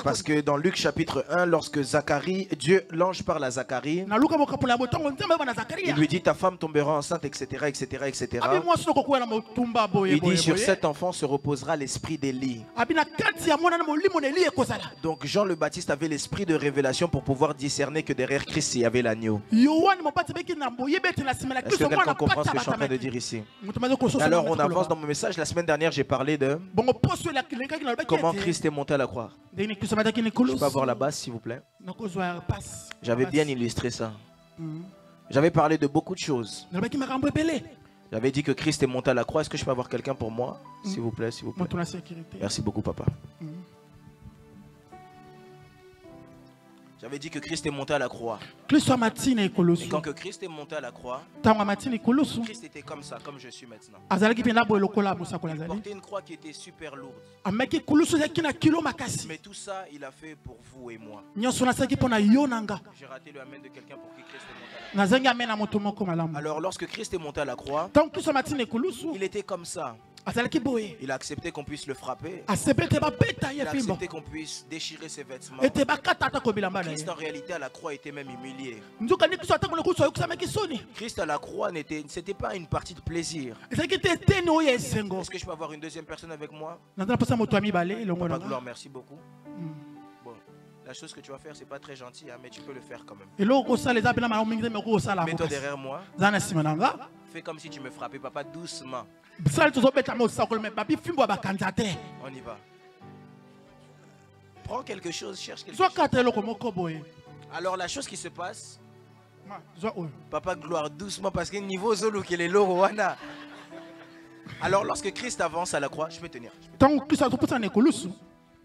Parce que dans Luc chapitre 1, lorsque Zacharie, l'ange parle à Zacharie, il lui dit ta femme tombera enceinte, etc. etc., etc. Il dit sur cet enfant se reposera l'esprit d'Élie. Donc Jean le Baptiste avait l'esprit de révélation pour pouvoir discerner que derrière Christ il y avait l'agneau. Est-ce que quelqu'un comprend ce que je suis en train de dire ici? Alors on avance dans mon message. La semaine dernière j'ai parlé de comment Christ est monté à la croix. Je peux avoir la basse s'il vous plaît? J'avais bien illustré ça. J'avais parlé de beaucoup de choses. J'avais dit que Christ est monté à la croix. Est-ce que je peux avoir quelqu'un pour moi? S'il vous plaît, s'il vous plaît. Merci beaucoup papa. J'avais dit que Christ est monté à la croix. Et quand que Christ est monté à la croix, Christ était comme ça, comme je suis maintenant. Il portait une croix qui était super lourde. Mais tout ça, il a fait pour vous et moi. J'ai raté le amen de quelqu'un pour qui Christ est monté à la croix. Alors lorsque Christ est monté à la croix, il était comme ça. Il a accepté qu'on puisse le frapper. Il a accepté qu'on puisse déchirer ses vêtements. Christ en réalité à la croix était même humilié. Christ à la croix, c'était pas une partie de plaisir. Est-ce que je peux avoir une deuxième personne avec moi? Papa Gloire, merci beaucoup. Bon, la chose que tu vas faire, c'est pas très gentil, hein, mais tu peux le faire quand même. Mets-toi derrière moi. Fais comme si tu me frappais, papa, doucement. On y va. Prends quelque chose, cherche quelque chose. Alors la chose qui se passe, Papa Gloire, doucement, parce que niveau Zolo qui est l'eau. Alors lorsque Christ avance à la croix, je peux tenir.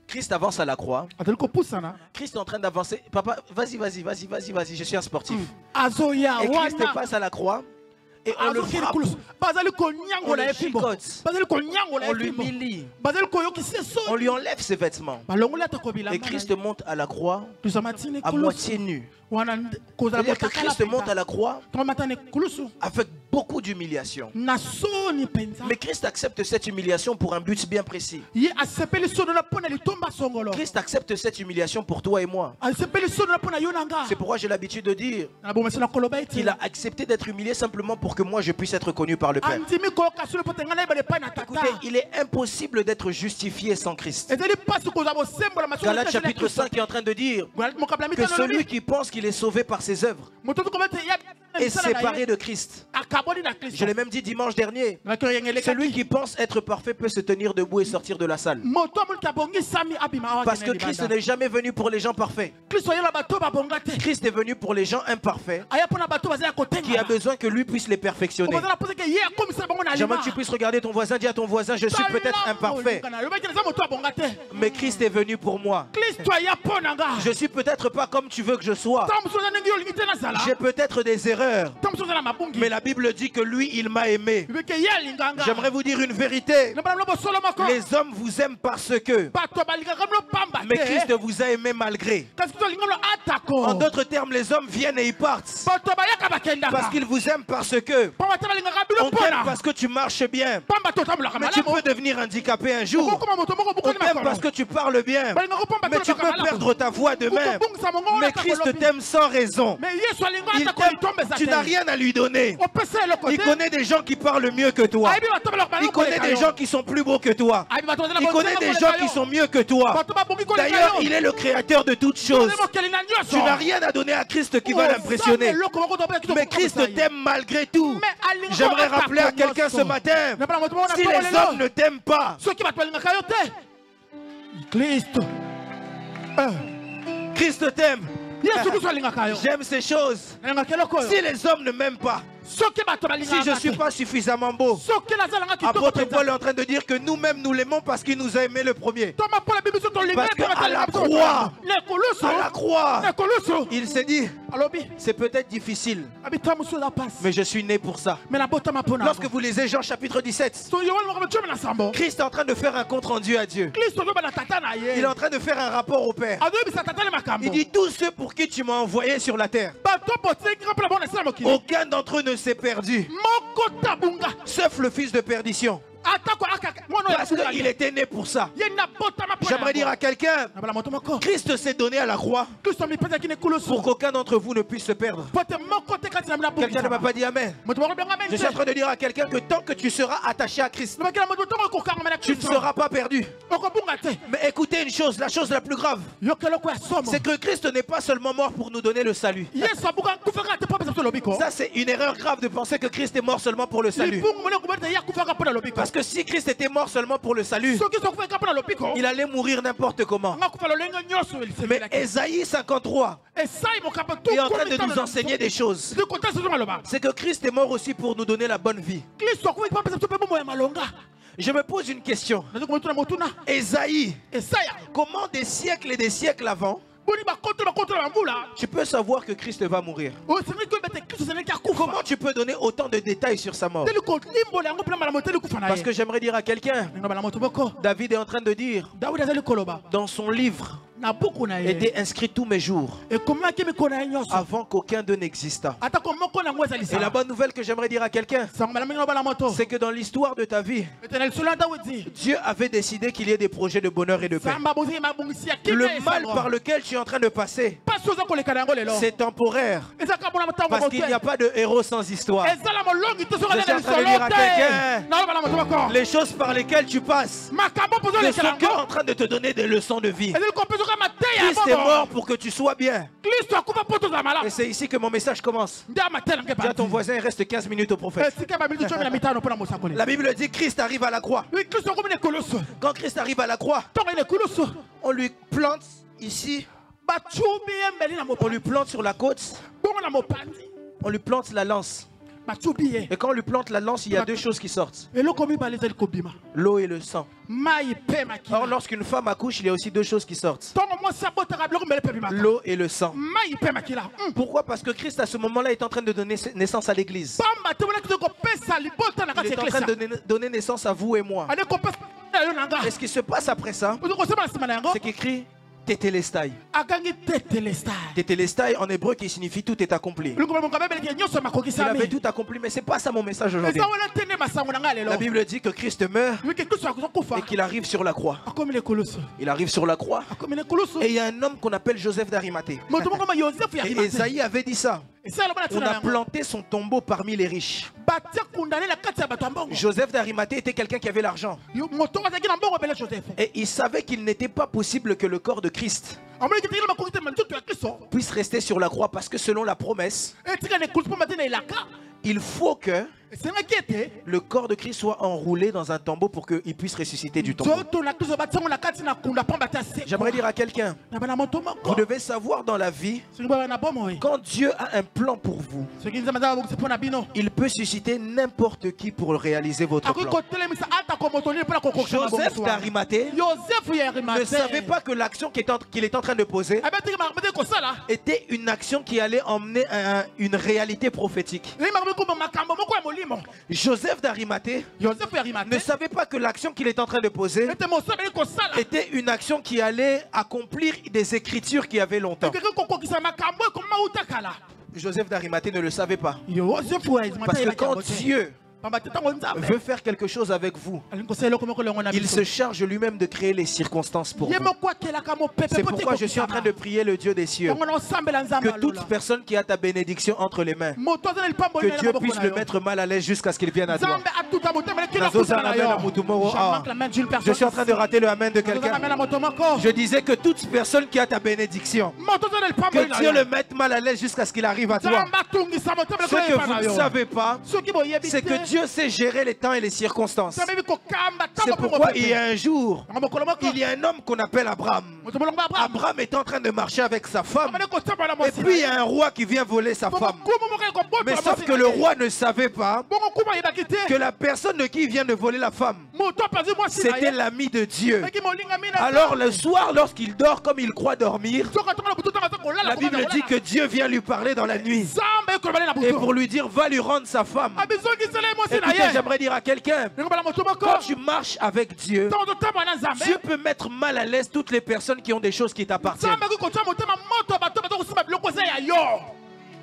Christ avance à la croix. Christ est en train d'avancer. Papa, vas-y, je suis un sportif. Et Christ passe à la croix. Et on le frappe, on le chicote, on l'humilie, on lui enlève ses vêtements. Et Christ monte à la croix à moitié nu. C'est-à-dire que Christ monte à la croix avec beaucoup d'humiliation. Mais Christ accepte cette humiliation pour un but bien précis. Christ accepte cette humiliation pour toi et moi. C'est pourquoi j'ai l'habitude de dire qu'il a accepté d'être humilié simplement pour que moi je puisse être connu par le Père. Écoutez, il est impossible d'être justifié sans Christ. Galates chapitre 5 est en train de dire que celui qui pense qu'il est sauvé par ses œuvres est séparé de Christ. Je l'ai même dit dimanche dernier. Celui qui pense être parfait peut se tenir debout et sortir de la salle. Parce que Christ n'est jamais venu pour les gens parfaits. Christ est venu pour les gens imparfaits qui a besoin que lui puisse les perfectionner. J'aimerais que tu puisses regarder ton voisin, dire à ton voisin, je suis peut-être imparfait, mais Christ est venu pour moi. Je suis peut-être pas comme tu veux que je sois. J'ai peut-être des erreurs, mais la Bible dit que lui, il m'a aimé. J'aimerais vous dire une vérité. Les hommes vous aiment parce que, mais Christ vous a aimé malgré. En d'autres termes, les hommes viennent et ils partent parce qu'ils vous aiment parce que on t'aime parce que tu marches bien, mais tu peux devenir handicapé un jour. On t'aime parce que tu parles bien, mais tu peux perdre ta voix demain. Mais Christ t'aime sans raison. Il t'aime, tu n'as rien à lui donner. Il connaît des gens qui parlent mieux que toi. Il connaît des gens qui sont plus beaux que toi. Il connaît des gens qui sont mieux que toi. D'ailleurs, il est le créateur de toutes choses. Tu n'as rien à donner à Christ qui va l'impressionner. Mais Christ t'aime malgré tout. J'aimerais rappeler à quelqu'un ce matin, si les hommes ne t'aiment pas, Christ t'aime. J'aime ces choses. Si les hommes ne m'aiment pas, si je ne suis pas suffisamment beau, apôtre Paul est en train de dire que nous-mêmes nous l'aimons parce qu'il nous a aimé le premier. Parce qu'à la croix, il s'est dit, c'est peut-être difficile, mais je suis né pour ça. Lorsque vous lisez Jean chapitre 17, Christ est en train de faire un compte rendu à Dieu. Il est en train de faire un rapport au Père. Il dit, tous ceux pour qui tu m'as envoyé sur la terre, aucun d'entre eux ne s'est perdu, sauf le fils de perdition. Parce qu'il était né pour ça. J'aimerais dire à quelqu'un, Christ s'est donné à la croix pour qu'aucun d'entre vous ne puisse se perdre. Quelqu'un ne m'a pas dit amen. Je suis en train de dire à quelqu'un que tant que tu seras attaché à Christ, tu ne seras pas perdu. Mais écoutez une chose, la chose la plus grave, c'est que Christ n'est pas seulement mort pour nous donner le salut. Ça c'est une erreur grave de penser que Christ est mort seulement pour le salut. Parce que si Christ était mort seulement pour le salut, il allait mourir n'importe comment. Mais Ésaïe 53 est en train de nous enseigner des choses. C'est que Christ est mort aussi pour nous donner la bonne vie. Je me pose une question. Ésaïe, comment des siècles et des siècles avant, Tu peux savoir que Christ va mourir. Comment tu peux donner autant de détails sur sa mort? Parce que j'aimerais dire à quelqu'un, David est en train de dire dans son livre étaient inscrits tous mes jours avant qu'aucun d'eux n'existât. Et la bonne nouvelle que j'aimerais dire à quelqu'un, c'est que dans l'histoire de ta vie, Dieu avait décidé qu'il y ait des projets de bonheur et de paix. Le mal par lequel tu es en train de passer, c'est temporaire. Parce qu'il n'y a pas de héros sans histoire. Je suis en train de dire à quelqu'un, les choses par lesquelles tu passes ne sont qu'en train de te donner des leçons de vie. Christ est mort pour que tu sois bien. Et c'est ici que mon message commence. Dis à ton voisin, il reste 15 minutes au prophète. La Bible dit que Christ arrive à la croix. Quand Christ arrive à la croix, on lui plante ici. On lui plante sur la côte. On lui plante la lance. Et quand on lui plante la lance, il y a deux choses qui sortent: l'eau et le sang. Or, lorsqu'une femme accouche, il y a aussi deux choses qui sortent: l'eau et le sang. Pourquoi? Parce que Christ à ce moment-là est en train de donner naissance à l'église. Il est en train de donner naissance à vous et moi. Et ce qui se passe après ça, c'est qu'écrit Tetelestai. Tetelestai en hébreu qui signifie tout est accompli. Il avait tout accompli, mais c'est pas ça mon message aujourd'hui. La Bible dit que Christ meurt et qu'il arrive sur la croix. Il arrive sur la croix et il y a un homme qu'on appelle Joseph d'Arimathée. Et Ésaïe avait dit ça: on a planté son tombeau parmi les riches. Joseph d'Arimathée était quelqu'un qui avait l'argent. Et il savait qu'il n'était pas possible que le corps de Christ puisse rester sur la croix, parce que selon la promesse, il faut que le corps de Christ soit enroulé dans un tombeau pour qu'il puisse ressusciter du tombeau. J'aimerais dire à quelqu'un, vous devez savoir dans la vie, quand Dieu a un plan pour vous, il peut susciter n'importe qui pour réaliser votre plan. Joseph d'Arimathée ne savait pas que l'action qu'il est en train de poser était une action qui allait emmener à une réalité prophétique. Joseph d'Arimathée ne savait pas que l'action qu'il est en train de poser était une action qui allait accomplir des écritures qui avaient longtemps. Joseph d'Arimathée ne le savait pas. Parce que quand Dieu veut faire quelque chose avec vous, il se charge lui-même de créer les circonstances pour vous. C'est pourquoi je suis en train de prier le Dieu des cieux que toute personne qui a ta bénédiction entre les mains, que Dieu puisse le mettre mal à l'aise jusqu'à ce qu'il vienne à toi. Je suis en train de rater le amen de quelqu'un. Je disais que toute personne qui a ta bénédiction, que Dieu le mette mal à l'aise jusqu'à ce qu'il arrive à toi. Ce que vous ne savez pas, c'est que Dieu sait gérer les temps et les circonstances. C'est pourquoi il y a un jour, il y a un homme qu'on appelle Abraham. Abraham est en train de marcher avec sa femme. Et puis il y a un roi qui vient voler sa femme. Mais sauf que le roi ne savait pas que la personne de qui il vient de voler la femme, c'était l'ami de Dieu. Alors le soir, lorsqu'il dort comme il croit dormir, la Bible dit que Dieu vient lui parler dans la nuit et pour lui dire: va lui rendre sa femme. Écoutez, j'aimerais dire à quelqu'un, quand tu marches avec Dieu, Dieu peut mettre mal à l'aise toutes les personnes qui ont des choses qui t'appartiennent.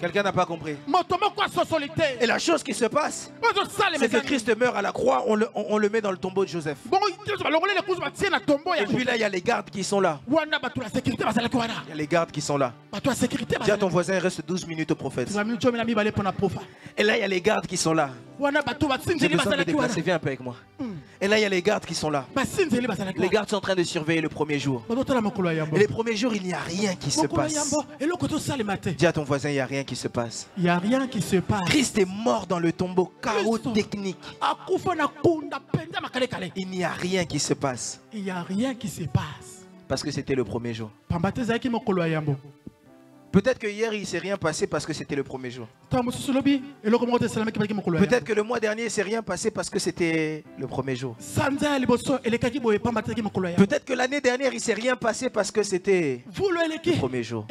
Quelqu'un n'a pas compris. Et la chose qui se passe, c'est que Christ meurt à la croix, on le met dans le tombeau de Joseph. Et puis là, il y a les gardes qui sont là. Il y a les gardes qui sont là. Dis à ton voisin, il reste 12 minutes au prophète. Et là, il y a les gardes qui sont là. J'ai besoin de me déplacer, viens un peu avec moi. Et là, il y a les gardes qui sont là. Les gardes sont en train de surveiller le premier jour. Et les premiers jours, il n'y a rien qui se passe. Dis à ton voisin, il n'y a rien qui se passe. Il n'y a rien qui se passe. Christ est mort dans le tombeau, chaos technique. Il n'y a rien qui se passe. Il n'y a rien qui se passe. Parce que c'était le premier jour. Peut-être que hier il ne s'est rien passé parce que c'était le premier jour. Peut-être que le mois dernier il ne s'est rien passé parce que c'était le premier jour. Peut-être que l'année dernière il ne s'est rien passé parce que c'était le premier jour.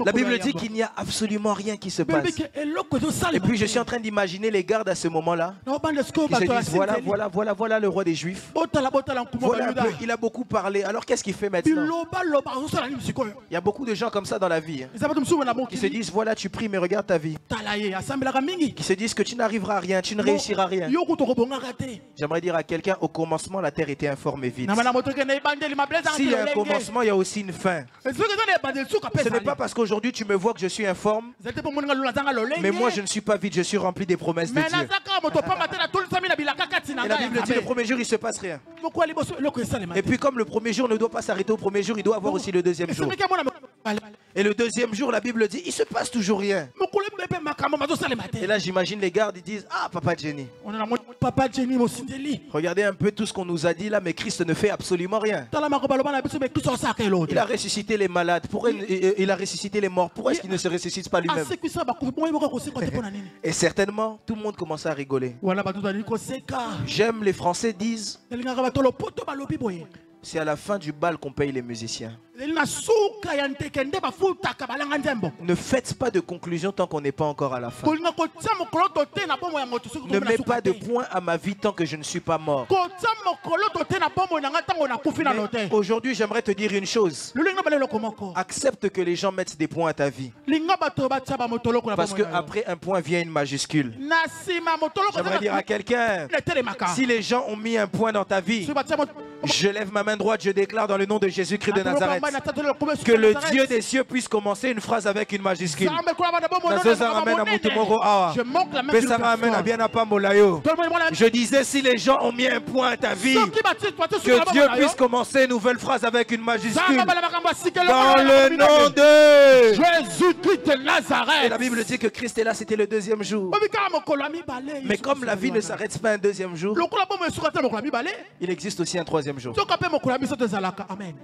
La Bible dit qu'il n'y a absolument rien qui se passe. Et puis je suis en train d'imaginer les gardes à ce moment-là qui se disent voilà le roi des Juifs. Voilà un peu, il a beaucoup parlé. Alors qu'est-ce qu'il fait maintenant? Il y a beaucoup de gens comme ça dans la vie. Qui se disent voilà tu pries mais regarde ta vie. Qui se disent que tu n'arriveras à rien, tu ne réussiras rien. J'aimerais dire à quelqu'un, au commencement la terre était informe et vide. S'il y a un commencement, il y a aussi une fin. Ce n'est pas parce qu'aujourd'hui tu me vois que je suis informe, mais moi je ne suis pas vide, je suis rempli des promesses de Dieu. Et la Bible dit le premier jour il ne se passe rien. Et puis comme le premier jour ne doit pas s'arrêter au premier jour, il doit avoir aussi le deuxième jour. Et le deuxième jour, la Bible dit, il se passe toujours rien. Et là, j'imagine les gardes, ils disent, ah, Papa Jenny. Regardez un peu tout ce qu'on nous a dit là, mais Christ ne fait absolument rien. Il a ressuscité les malades, il a ressuscité les morts. Pourquoi est-ce qu'il ne se ressuscite pas lui-même? Et certainement, tout le monde commence à rigoler. J'aime, les Français disent, c'est à la fin du bal qu'on paye les musiciens. Ne faites pas de conclusion tant qu'on n'est pas encore à la fin. Ne mets pas de point à ma vie tant que je ne suis pas mort. Aujourd'hui, j'aimerais te dire une chose. Accepte que les gens mettent des points à ta vie. Parce qu'après un point vient une majuscule. J'aimerais dire à quelqu'un, si les gens ont mis un point dans ta vie, je lève ma main droite, je déclare dans le nom de Jésus-Christ de Nazareth que le Dieu des cieux puisse commencer une phrase avec une majuscule. Je disais, si les gens ont mis un point à ta vie, que Dieu puisse commencer une nouvelle phrase avec une majuscule. Dans le nom de Jésus-Christ de Nazareth. Et la Bible dit que Christ est là, c'était le deuxième jour. Mais comme la vie ne s'arrête pas un deuxième jour, il existe aussi un troisième jour. Amen.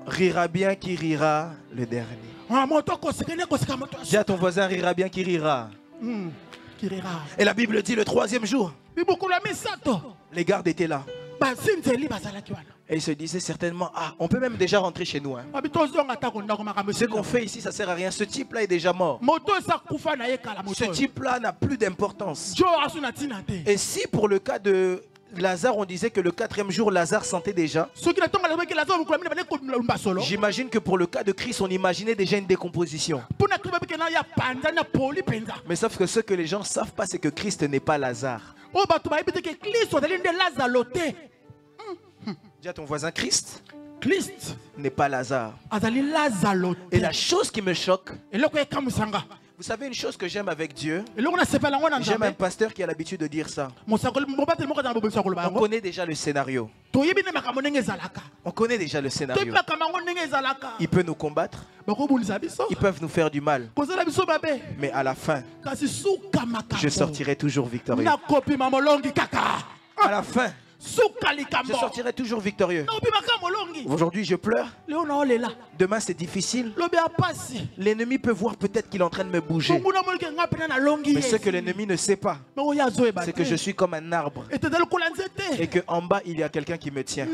Rira bien qui rira le dernier. Dis à ton voisin, rira bien qui rira. Et la Bible dit le troisième jour, les gardes étaient là. Et ils se disaient certainement, ah, on peut même déjà rentrer chez nous. Hein. Ce qu'on fait ici, ça sert à rien. Ce type-là est déjà mort. Ce type-là n'a plus d'importance. Et si pour le cas de Lazare, on disait que le quatrième jour, Lazare sentait déjà. J'imagine que pour le cas de Christ, on imaginait déjà une décomposition. Mais sauf que ce que les gens ne savent pas, c'est que Christ n'est pas Lazare. Dis à ton voisin, Christ n'est pas Lazare. Et la chose qui me choque, vous savez une chose que j'aime avec Dieu, j'aime un pasteur qui a l'habitude de dire ça. On connaît déjà le scénario. On connaît déjà le scénario. Il peut nous combattre. Ils peuvent nous faire du mal. Mais à la fin, je sortirai toujours victorieux. À la fin, je sortirai toujours victorieux. Aujourd'hui je pleure. Demain c'est difficile. L'ennemi peut voir peut-être qu'il est en train de me bouger. Mais ce que l'ennemi ne sait pas, c'est que je suis comme un arbre. Et qu'en bas il y a quelqu'un qui me tient.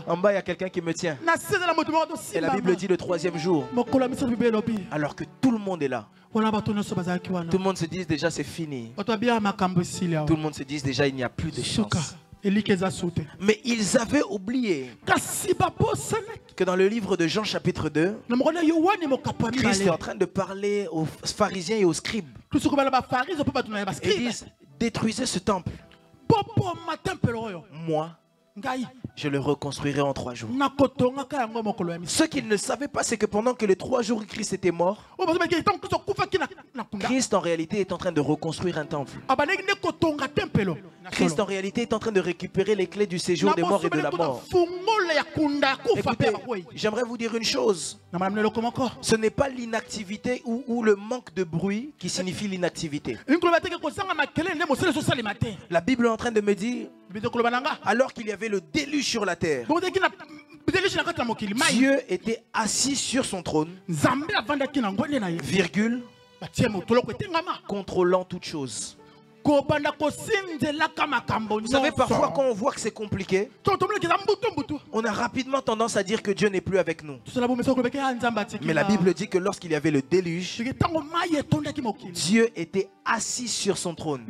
En bas il y a quelqu'un qui me tient. Et la Bible dit le troisième jour, alors que tout le monde est là, tout le monde se dit déjà c'est fini. Tout le monde se dit déjà il n'y a plus de chance. Mais ils avaient oublié que dans le livre de Jean chapitre 2, Christ est en train de parler aux pharisiens et aux scribes. Ils disent, détruisez ce temple. Moi, je le reconstruirai en 3 jours. Ce qu'ils ne savaient pas, c'est que pendant que les 3 jours Christ était mort, Christ en réalité est en train de reconstruire un temple. Christ en réalité est en train de récupérer les clés du séjour des morts et de la mort. Écoutez, j'aimerais vous dire une chose. Ce n'est pas l'inactivité ou le manque de bruit qui signifie l'inactivité. La Bible est en train de me dire, alors qu'il y avait le déluge sur la terre, Dieu était assis sur son trône, virgule, contrôlant toutes choses. Vous savez, parfois quand on voit que c'est compliqué, on a rapidement tendance à dire que Dieu n'est plus avec nous. Mais la Bible dit que lorsqu'il y avait le déluge, Dieu était assis sur son trône,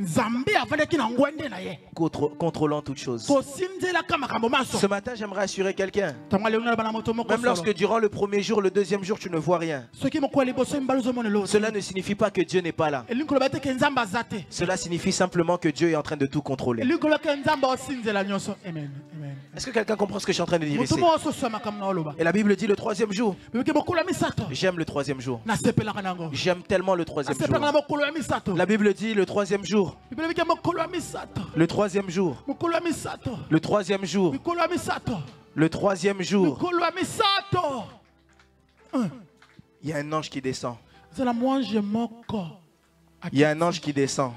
contrôlant toutes choses. Ce matin, j'aimerais assurer quelqu'un. Même lorsque durant le premier jour, le deuxième jour, tu ne vois rien, cela ne signifie pas que Dieu n'est pas là. Cela signifie simplement que Dieu est en train de tout contrôler. Est-ce que quelqu'un comprend ce que je suis en train de dire ici? Et la Bible dit le troisième jour. J'aime le troisième jour. J'aime tellement le troisième jour. La Bible dit le troisième jour. Le troisième jour. Le troisième jour. Le troisième jour. Il y a un ange qui descend. Il y a un ange qui descend.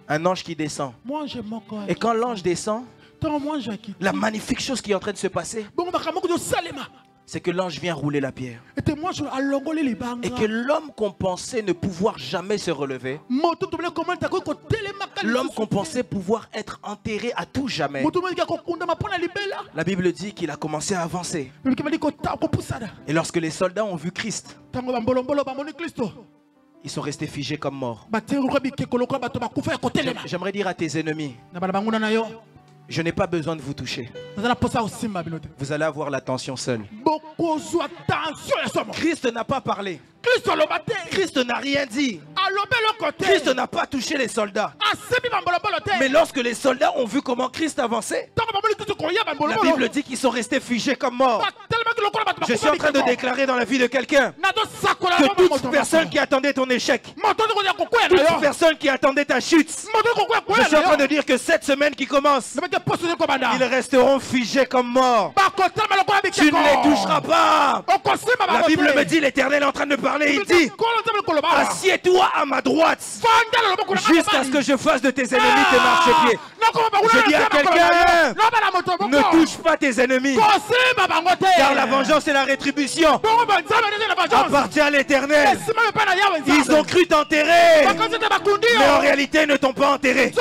Un ange qui descend. Et quand l'ange descend, la magnifique chose qui est en train de se passer, c'est que l'ange vient rouler la pierre. Et que l'homme qu'on pensait ne pouvoir jamais se relever, l'homme qu'on pensait pouvoir être enterré à tout jamais, la Bible dit qu'il a commencé à avancer. Et lorsque les soldats ont vu Christ, ils sont restés figés comme morts. J'aimerais dire à tes ennemis, je n'ai pas besoin de vous toucher. Vous allez avoir l'attention seule. Christ n'a pas parlé. Christ n'a rien dit. Christ n'a pas touché les soldats. Mais lorsque les soldats ont vu comment Christ avançait, la Bible dit qu'ils sont restés figés comme morts. Je suis en train de déclarer dans la vie de quelqu'un que toute personne qui attendait ton échec, toute personne qui attendait ta chute, je suis en train de dire que cette semaine qui commence, ils resteront figés comme morts. Tu ne les toucheras pas. La Bible me dit, l'Éternel est en train de parler. Il dit, assieds-toi à ma droite jusqu'à ce que je fasse de tes ennemis tes marchepieds. Je dis à quelqu'un, ne touche pas tes ennemis, car la vengeance et la rétribution appartient à l'Éternel. Ils ont cru t'enterrer, mais en réalité ils ne t'ont pas enterré.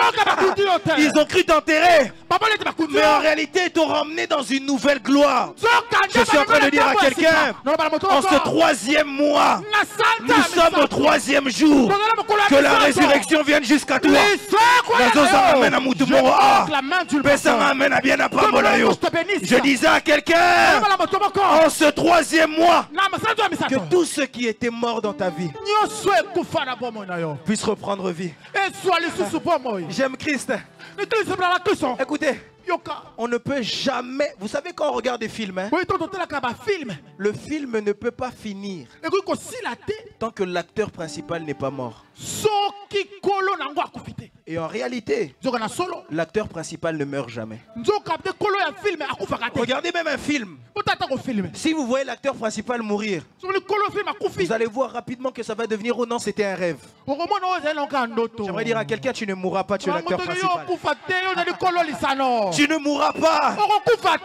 Ils ont cru t'enterrer, mais en réalité ils t'ont ramené dans une nouvelle gloire. Je suis en train de dire à quelqu'un, en ce troisième mois, nous sommes au troisième jour, que la résurrection vienne jusqu'à toi. Je disais à quelqu'un, en ce troisième mois, que tous ceux qui étaient morts dans ta vie puissent reprendre vie. J'aime Christ. Écoutez, on ne peut jamais... Vous savez quand on regarde des films, hein, le film ne peut pas finir tant que l'acteur principal n'est pas mort. Et en réalité, l'acteur principal ne meurt jamais. Regardez même un film. Si vous voyez l'acteur principal mourir, vous allez voir rapidement que ça va devenir, oh non, c'était un rêve. J'aimerais dire à quelqu'un, tu ne mourras pas, tu es l'acteur principal. Tu ne mourras pas.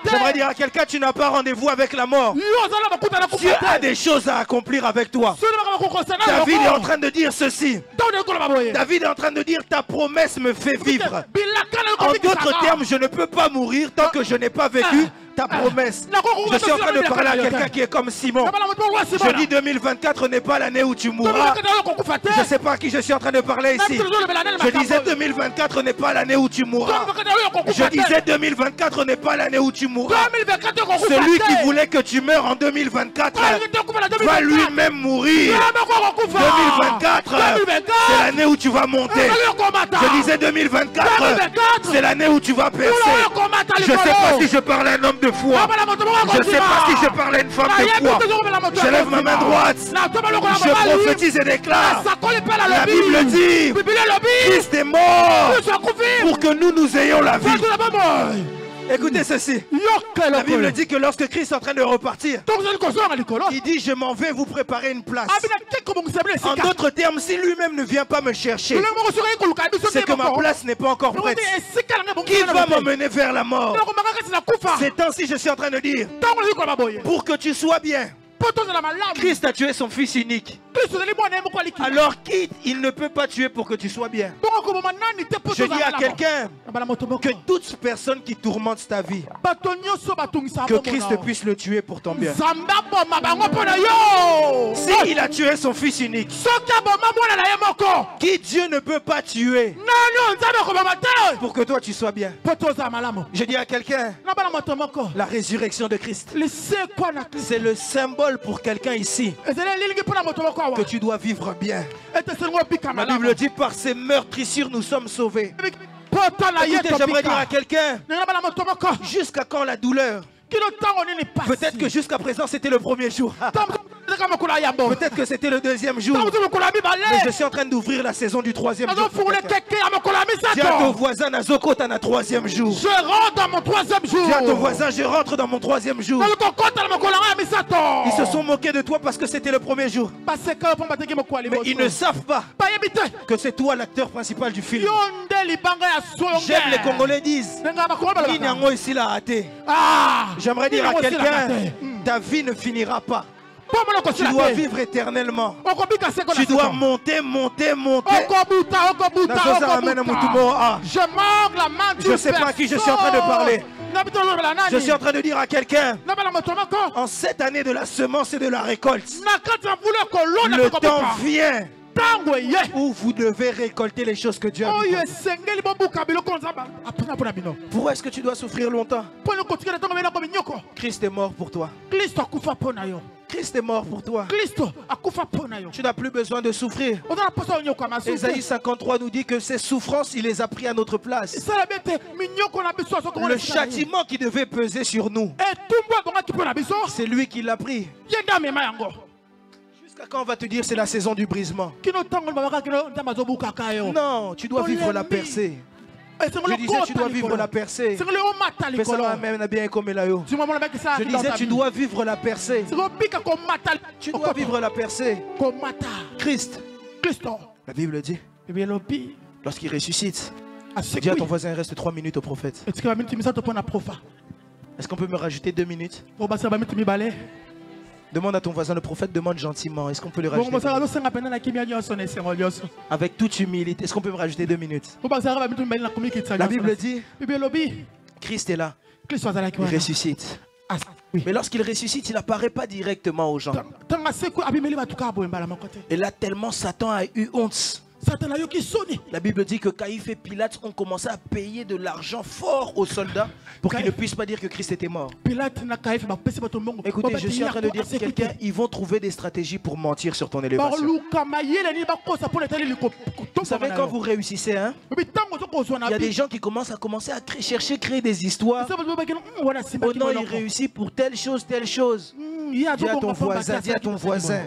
J'aimerais dire à quelqu'un, tu n'as pas rendez-vous avec la mort. Dieu a des choses à accomplir avec toi. David est en train de dire ceci. David est en train de dire, ta promesse me fait vivre. En d'autres termes, je ne peux pas mourir tant que je n'ai pas vécu ta promesse. Je suis en train de parler à quelqu'un qui est comme Simon. Je dis 2024 n'est pas l'année où tu mourras. Je ne sais pas à qui je suis en train de parler ici. Je disais 2024 n'est pas l'année où tu mourras. Je disais 2024 n'est pas l'année où tu mourras. Celui qui voulait que tu meurs en 2024 va lui-même mourir. 2024 c'est l'année où tu vas monter. Je disais 2024 c'est l'année où tu vas percer. Je ne sais pas si je parle à un homme de foi. Je ne sais pas si je parle à une femme de foi. Je lève ma main droite. Je prophétise et déclare. La Bible dit, Christ est mort pour que nous ayons la vie. Écoutez ceci. La Bible dit que lorsque Christ est en train de repartir, il dit je m'en vais vous préparer une place. En d'autres termes, si lui-même ne vient pas me chercher, c'est que ma place n'est pas encore prête. Qui va m'emmener vers la mort? Ces temps-ci, je suis en train de dire, pour que tu sois bien, Christ a tué son fils unique. Alors qui il ne peut pas tuer pour que tu sois bien? Je dis à quelqu'un que toute personne qui tourmente ta vie, que Christ puisse le tuer pour ton bien. Si il a tué son fils unique, qui Dieu ne peut pas tuer pour que toi tu sois bien. Je dis à quelqu'un, la résurrection de Christ, c'est le symbole pour quelqu'un ici que tu dois vivre bien. La Bible dit par ses meurtrissures nous sommes sauvés. Écoutez, j'aimerais dire à quelqu'un, jusqu'à quand la douleur? Peut-être que jusqu'à présent c'était le premier jour. Peut-être que c'était le deuxième jour. Mais je suis en train d'ouvrir la saison du troisième jour. Dis à ton voisin, Nazoko, t'en as troisième jour. Je rentre dans mon troisième jour. Dis à ton voisin, je rentre dans mon troisième jour. Ils se sont moqués de toi parce que c'était le premier jour. Mais ils ne savent pas que c'est toi l'acteur principal du film. J'aime les Congolais disent, ici l'a raté. J'aimerais dire à quelqu'un, ta vie ne finira pas. Tu dois vivre éternellement. Tu dois monter. Je manque la main du Je ne sais pas à qui je suis en train de parler. Je suis en train de dire à quelqu'un, en cette année de la semence et de la récolte, le temps vient où vous devez récolter les choses que Dieu a mis. Pourquoi est-ce que tu dois souffrir longtemps? Christ est mort pour toi. Christ est mort pour toi. Tu n'as plus besoin de souffrir. Ésaïe 53 nous dit que ces souffrances, il les a pris à notre place. Le châtiment qui devait peser sur nous, c'est lui qui l'a pris. Jusqu'à quand on va te dire c'est la saison du brisement? Non, tu dois vivre la percée. Je disais tu dois vivre la percée. Je disais tu dois vivre la percée. Tu dois vivre la percée. Christ. La Bible dit, lorsqu'il ressuscite, dis à ton voisin, il reste 3 minutes au prophète. Est-ce qu'on peut me rajouter 2 minutes? Demande à ton voisin, le prophète demande gentiment. Est-ce qu'on peut le rajouter? Avec toute humilité. Est-ce qu'on peut me rajouter 2 minutes? La Bible dit, Christ est là. Il ressuscite. Mais lorsqu'il ressuscite, il n'apparaît pas directement aux gens. Et là, tellement Satan a eu honte. La Bible dit que Caïphe et Pilate ont commencé à payer de l'argent fort aux soldats pour qu'ils ne puissent pas dire que Christ était mort. Écoutez, je suis en train de dire à quelqu'un, ils vont trouver des stratégies pour mentir sur ton élévation. Vous savez, quand vous réussissez, hein, il y a des gens qui commencent à chercher, créer des histoires. Oh non, il réussit pour telle chose, telle chose. Dis à ton voisin,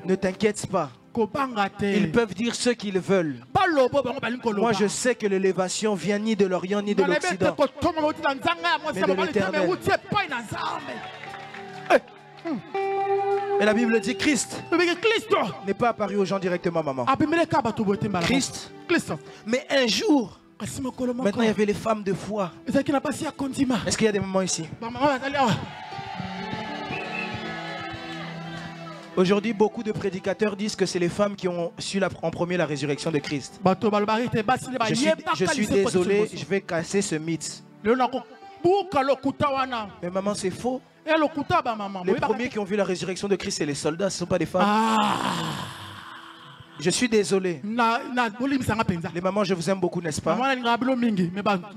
ne t'inquiète pas. Ils peuvent dire ce qu'ils veulent. Moi je sais que l'élévation vient ni de l'Orient ni de l'Occident, mais de l'Éternel. Et la Bible dit Christ n'est pas apparu aux gens directement, maman. Christ. Mais un jour, maintenant il y avait les femmes de foi. Est-ce qu'il y a des mamans ici? Aujourd'hui, beaucoup de prédicateurs disent que c'est les femmes qui ont su en premier la résurrection de Christ. Je suis désolé, je vais casser ce mythe. Mais maman, c'est faux. Les premiers qui ont vu la résurrection de Christ, c'est les soldats, ce ne sont pas des femmes. Je suis désolé. Les mamans, je vous aime beaucoup, n'est-ce pas?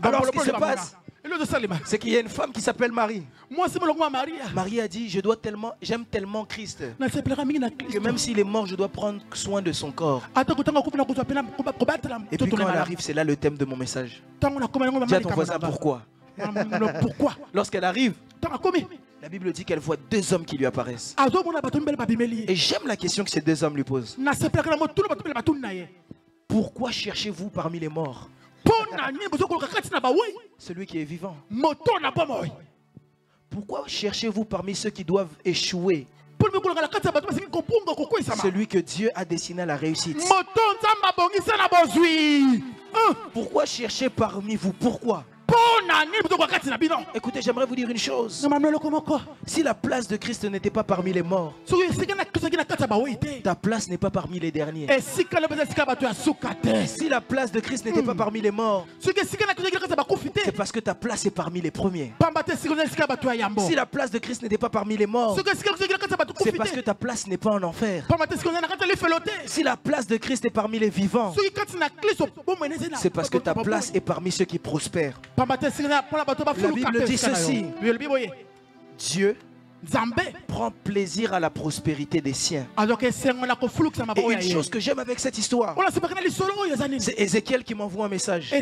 Alors, ce qui se passe, c'est qu'il y a une femme qui s'appelle Marie. Marie a dit, j'aime tellement Christ que même s'il est mort, je dois prendre soin de son corps. Et puis quand elle arrive, c'est là le thème de mon message. Dis à ton voisin pourquoi. Lorsqu'elle arrive, la Bible dit qu'elle voit 2 hommes qui lui apparaissent. Et j'aime la question que ces 2 hommes lui posent. Pourquoi cherchez-vous parmi les morts Celui qui est vivant. Pourquoi cherchez-vous parmi ceux qui doivent échouer celui que Dieu a destiné à la réussite? Pourquoi chercher parmi vous? Pourquoi? Écoutez, j'aimerais vous dire une chose. Si la place de Christ n'était pas parmi les morts, ta place n'est pas parmi les derniers. Si la place de Christ n'était pas parmi les morts, c'est parce que ta place est parmi les premiers. Si la place de Christ n'était pas parmi les morts, c'est parce que ta place n'est pas en enfer. Si la place de Christ est parmi les vivants, c'est parce que ta place est parmi ceux qui prospèrent. La Bible dit ceci: Dieu prend plaisir à la prospérité des siens. Et une chose que j'aime avec cette histoire, c'est Ézéchiel qui m'envoie un message.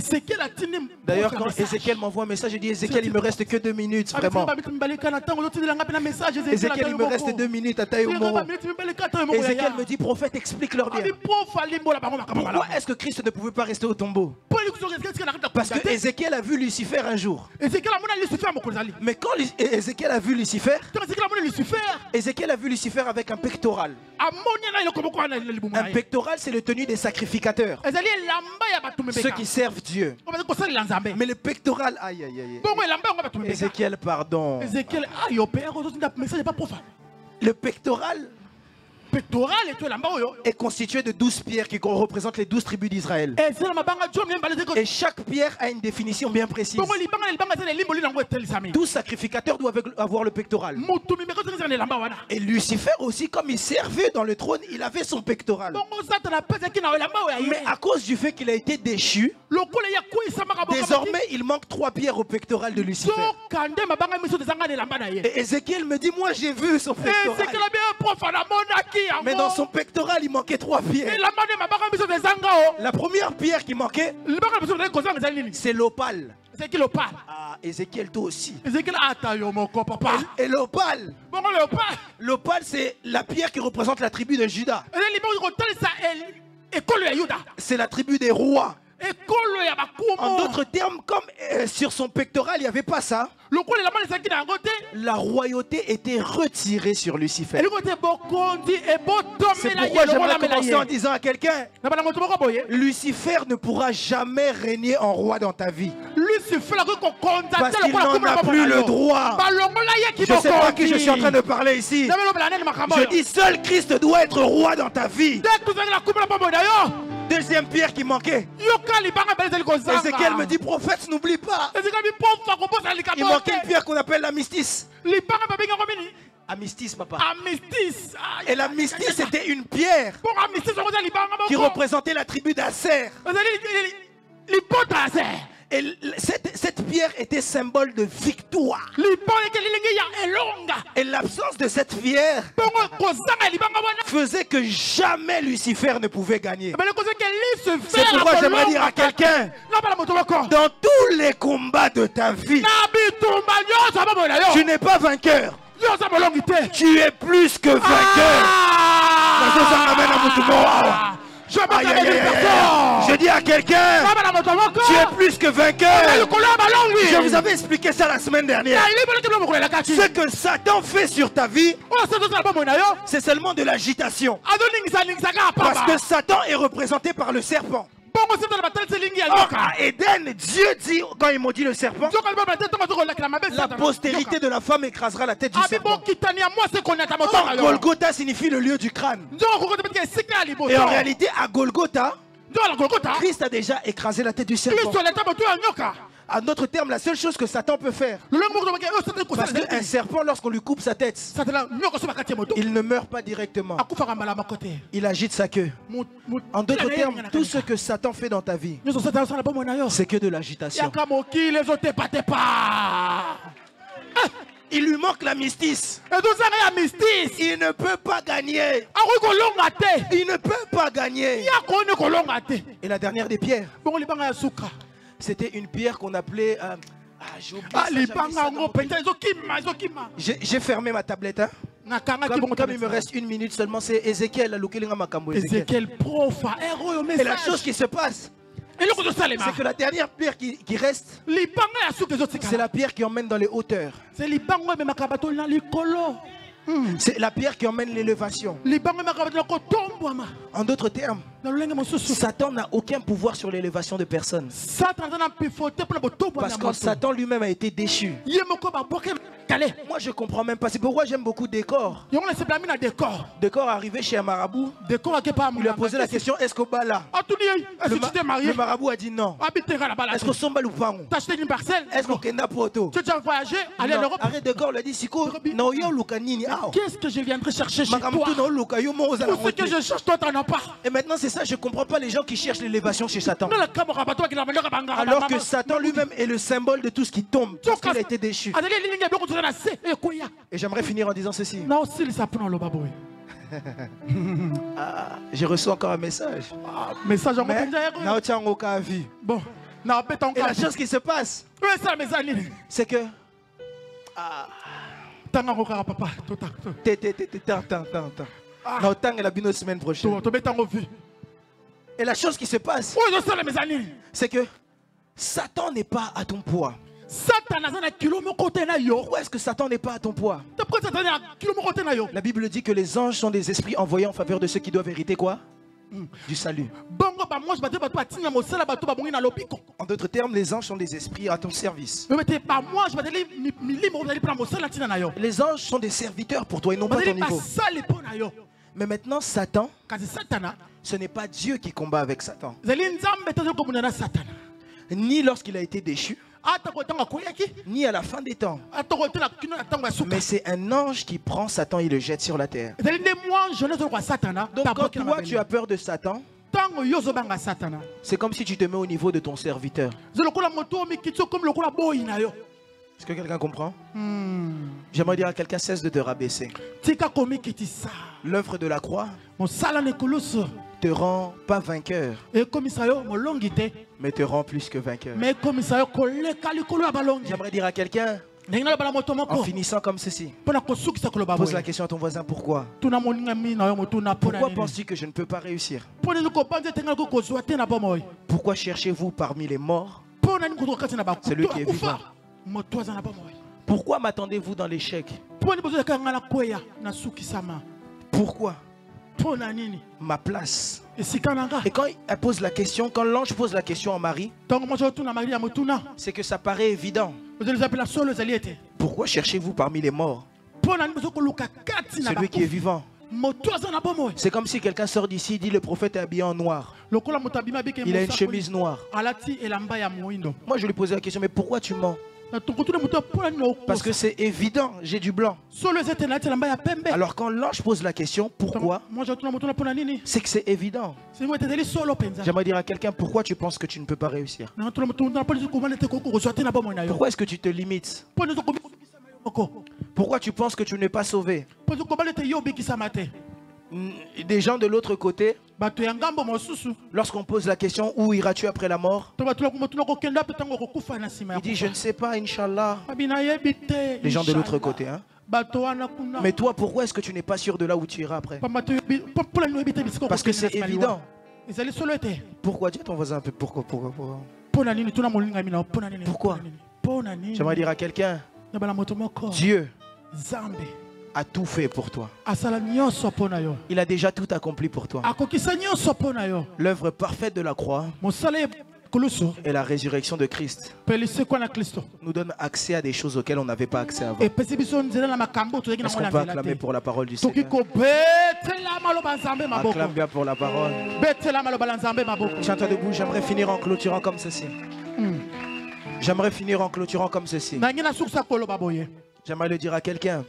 D'ailleurs, quand Ézéchiel m'envoie un message, je dis: Ézéchiel, il me reste que 2 minutes, vraiment. Ézéchiel, il me reste 2 minutes à tailler au moro. Ézéchiel me dit: prophète, explique-leur bien. Pourquoi est-ce que Christ ne pouvait pas rester au tombeau? Parce que Ézéchiel a vu Lucifer un jour. Mais quand Ézéchiel a vu Lucifer, Ézéchiel a vu Lucifer avec un pectoral. Un pectoral, c'est le tenue des sacrificateurs, ceux qui servent Dieu. Mais le pectoral, aïe aïe aïe. Ézéchiel, pardon. Le pectoral est constitué de 12 pierres qui représentent les 12 tribus d'Israël. Et chaque pierre a une définition bien précise. 12 sacrificateurs doivent avoir le pectoral. Et Lucifer aussi, comme il servait dans le trône, il avait son pectoral. Mais à cause du fait qu'il a été déchu, désormais il manque 3 pierres au pectoral de Lucifer. Et Ézéchiel me dit: moi j'ai vu son pectoral. Mais dans son pectoral, il manquait 3 pierres. La première pierre qui manquait, c'est l'opale. Ah, Ézéchiel, toi aussi. Et l'opale, l'opale, c'est la pierre qui représente la tribu de Juda. C'est la tribu des rois. En d'autres termes, comme sur son pectoral, il n'y avait pas ça, la royauté était retirée sur Lucifer. C'est pourquoi j'aimerais commencer en disant à quelqu'un: Lucifer ne pourra jamais régner en roi dans ta vie. Parce qu'il n'en a plus le droit. Je ne sais pas à qui je suis en train de parler ici. Je dis: seul Christ doit être roi dans ta vie. Deuxième pierre qui manquait. Ézéchiel me dit: prophète, n'oublie pas. Il manquait une pierre qu'on appelle la mystis. Amistis, papa. Et la mystis c'était une pierre qui représentait la tribu d'Asser. Et cette pierre était symbole de victoire. Et l'absence de cette pierre faisait que jamais Lucifer ne pouvait gagner. C'est pourquoi j'aimerais dire à quelqu'un: dans tous les combats de ta vie, tu n'es pas vainqueur. Tu es plus que vainqueur. Je dis à quelqu'un: tu es plus que vainqueur. Je vous avais expliqué ça la semaine dernière. Ce que Satan fait sur ta vie, c'est seulement de l'agitation. Parce que Satan est représenté par le serpent. À Éden, Dieu dit, quand il maudit le serpent, la postérité de la femme écrasera la tête du serpent. Or, Golgotha signifie le lieu du crâne. Et en réalité, à Golgotha, Christ a déjà écrasé la tête du serpent. En d'autres termes, la seule chose que Satan peut faire, parce qu'un serpent, lorsqu'on lui coupe sa tête, il ne meurt pas directement. Il agite sa queue. En d'autres termes, tout ce que Satan fait dans ta vie, c'est que de l'agitation. Il lui manque la mystis. Il ne peut pas gagner. Il ne peut pas gagner. Et la dernière des pierres, c'était une pierre qu'on appelait... j'ai fermé ma tablette. Hein? Comme il me reste 1 minute seulement, c'est Ézéchiel. Ézéchiel, Et la chose qui se passe, C'est que la dernière pierre qui reste, c'est la pierre qui emmène dans les hauteurs. C'est la pierre qui emmène l'élévation. En d'autres termes, Satan n'a aucun pouvoir sur l'élévation de personne. Parce que Satan lui-même a été déchu. Moi je comprends même pas. C'est pourquoi j'aime beaucoup Décor. Décor est arrivé chez un marabout. Il lui a posé la question, est-ce qu'au bas là le marabout a dit non. Est-ce qu'au somba loupango? Est-ce qu'au kenda poto? Arrête Décor, il a dit Siko, no yo lukanini. Qu'est-ce que je viendrai chercher chez toi? Tout ce que je cherche, toi t'en as pas. Et maintenant c'est ça, je comprends pas les gens qui cherchent l'élévation chez Satan. Alors que Satan lui-même est le symbole de tout ce qui tombe, parce qu'il a été déchu. Et j'aimerais finir en disant ceci. J'ai reçu encore un message. Message en Bon. Et la chose qui se passe, c'est que la semaine prochaine. Et la chose qui se passe, c'est que Satan n'est pas à ton poids. Pourquoi est-ce que Satan n'est pas à ton poids? La Bible dit que les anges sont des esprits envoyés en faveur de ceux qui doivent hériter quoi? Du salut. En d'autres termes, les anges sont des esprits à ton service. Les anges sont des serviteurs pour toi et non pas ton niveau. Mais maintenant, Satan, ce n'est pas Dieu qui combat avec Satan. Ni lorsqu'il a été déchu, ni à la fin des temps. Mais c'est un ange qui prend Satan et le jette sur la terre. Donc quand toi tu as peur de Satan, c'est comme si tu te mets au niveau de ton serviteur. Est-ce que quelqu'un comprend? J'aimerais dire à quelqu'un, cesse de te rabaisser. L'œuvre de la croix te rend pas vainqueur, mais te rend plus que vainqueur. J'aimerais dire à quelqu'un, en finissant comme ceci, pose la question à ton voisin, pourquoi? Pourquoi penses-tu que je ne peux pas réussir? Pourquoi cherchez-vous parmi les morts celui qui est vivant? Pourquoi m'attendez-vous dans l'échec? Pourquoi? Ma place. Et quand elle pose la question, quand l'ange pose la question à Marie, c'est que ça paraît évident. Pourquoi cherchez-vous parmi les morts celui qui est vivant? C'est comme si quelqu'un sort d'ici et dit le prophète est habillé en noir. Il a une chemise noire. Moi je lui posais la question, mais pourquoi tu mens? Parce que c'est évident, j'ai du blanc. Alors quand l'ange pose la question, pourquoi? C'est que c'est évident. J'aimerais dire à quelqu'un, pourquoi tu penses que tu ne peux pas réussir? Pourquoi est-ce que tu te limites? Pourquoi tu penses que tu n'es pas sauvé? Des gens de l'autre côté, lorsqu'on pose la question où iras-tu après la mort, il dit je ne sais pas, Inch'Allah. Les gens de l'autre côté, hein? Mais toi, pourquoi est-ce que tu n'es pas sûr de là où tu iras après? Parce que c'est évident. Pourquoi? Dis à ton voisin un peu pourquoi? Pourquoi? J'aimerais dire à quelqu'un, Dieu a tout fait pour toi. Il a déjà tout accompli pour toi. L'œuvre parfaite de la croix et la résurrection de Christ nous donne accès à des choses auxquelles on n'avait pas accès avant. Est-ce qu'on peut acclamer pour la parole du Seigneur? Acclame bien pour la parole. Tiens-toi debout, j'aimerais finir en clôturant comme ceci. J'aimerais finir en clôturant comme ceci. J'aimerais le dire à quelqu'un.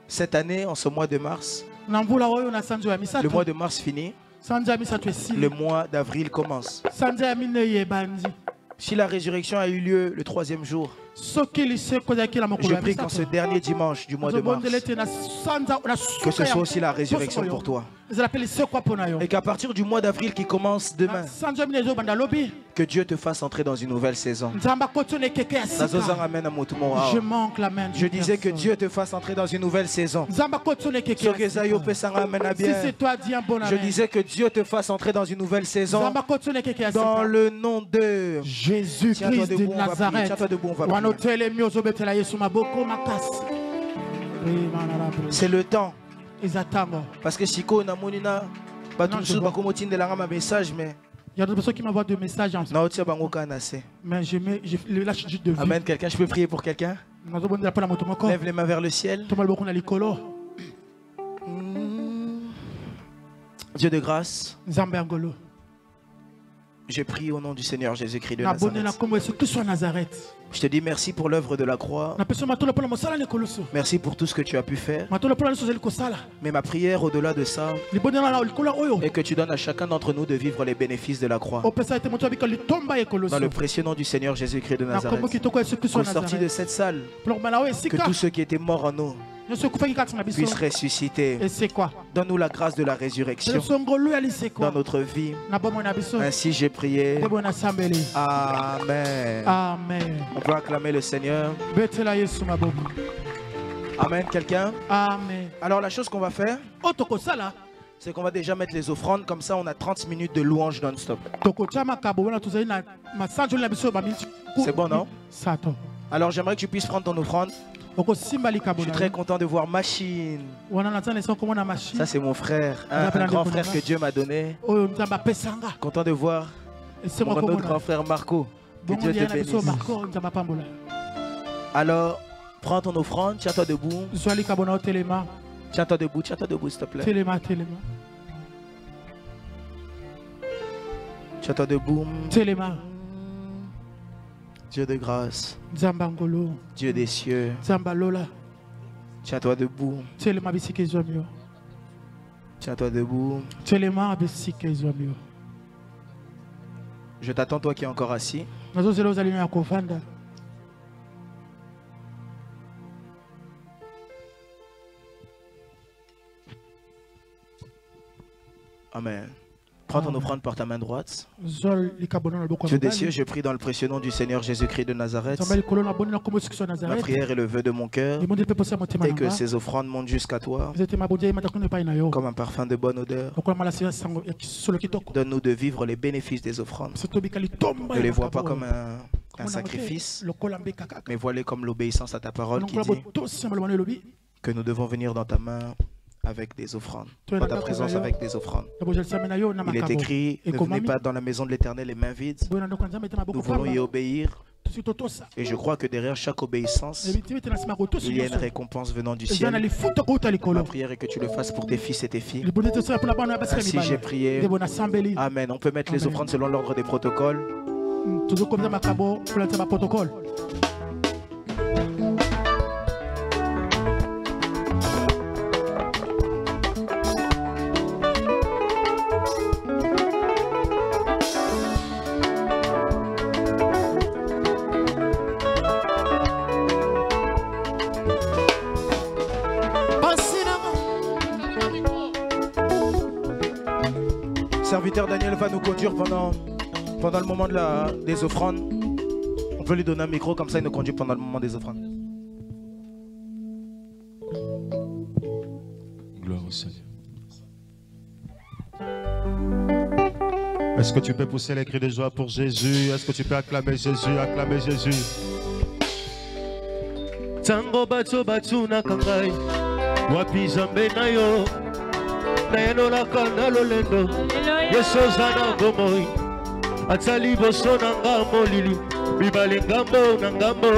Cette année, en ce mois de mars, le mois de mars finit, le mois d'avril commence. Si la résurrection a eu lieu le 3e jour, Je prie qu'en ce dernier dimanche du mois de mars, que ce soit aussi la résurrection pour toi. Et qu'à partir du mois d'avril qui commence demain, que Dieu te fasse entrer dans une nouvelle saison. Je disais que Dieu te fasse entrer dans une nouvelle saison. Je disais que Dieu te fasse entrer dans une nouvelle saison. Dans le nom de Jésus-Christ de Nazareth. C'est le temps. Parce que Siko Namonina, de la message, mais il y a d'autres personnes qui m'envoient des messages. Mais je lâche juste de vie. Amen. Quelqu'un, je peux prier pour quelqu'un? Lève les mains vers le ciel. Dieu de grâce, j'ai prié au nom du Seigneur Jésus-Christ de Nazareth. Je te dis merci pour l'œuvre de la croix. Merci pour tout ce que tu as pu faire. Mais ma prière au-delà de ça est que tu donnes à chacun d'entre nous de vivre les bénéfices de la croix. Dans le précieux nom du Seigneur Jésus-Christ de Nazareth. Au sorti de cette salle, que tous ceux qui étaient morts en nous puissent ressusciter. Et c'est quoi? Donne-nous la grâce de la résurrection dans notre vie. Ainsi j'ai prié. Amen. Amen. On peut acclamer le Seigneur. Amen. Quelqu'un? Amen. Alors la chose qu'on va faire, c'est qu'on va déjà mettre les offrandes. Comme ça on a 30 minutes de louange non-stop. C'est bon, non? Alors j'aimerais que tu puisses prendre ton offrande. Je suis très content de voir Machine. Ça c'est mon frère, un grand frère que Dieu m'a donné. Content de voir mon autre grand frère Marco. Que Dieu te bénisse. Alors, prends ton offrande, tiens-toi debout. Tiens-toi debout, s'il te plaît. Tiens-toi debout. Dieu de grâce, Dieu des cieux, tiens-toi debout. Tiens-toi debout. Je t'attends, toi qui es encore assis. Amen. Prends ton offrande par ta main droite. Dieu des cieux, je prie dans le précieux nom du Seigneur Jésus-Christ de Nazareth. Ma prière est le vœu de mon cœur et que ces offrandes montent jusqu'à toi comme un parfum de bonne odeur. Donne-nous de vivre les bénéfices des offrandes. Ne les vois pas comme un sacrifice, mais vois-les comme l'obéissance à ta parole qui dit que nous devons venir dans ta main avec des offrandes, dans ta présence avec des offrandes. Il est écrit, ne venez pas dans la maison de l'Éternel les mains vides. Nous voulons y obéir. Et je crois que derrière chaque obéissance, il y a une récompense venant du ciel. Ma prière est que tu le fasses pour tes fils et tes filles. Ainsi j'ai prié. Amen. On peut mettre les offrandes selon l'ordre des protocoles. Serviteur Daniel va nous conduire pendant le moment des offrandes. On peut lui donner un micro, comme ça il nous conduit pendant le moment des offrandes. Gloire au Seigneur. Est-ce que tu peux pousser les cris de joie pour Jésus? Est-ce que tu peux acclamer Jésus? Acclamer Jésus. Tango batu batu na kangai wapi zambe na yo Nayano la kana lolendo Yeso zana gomoi Atali boso na ngambo lili Bibali ngambo na ngambo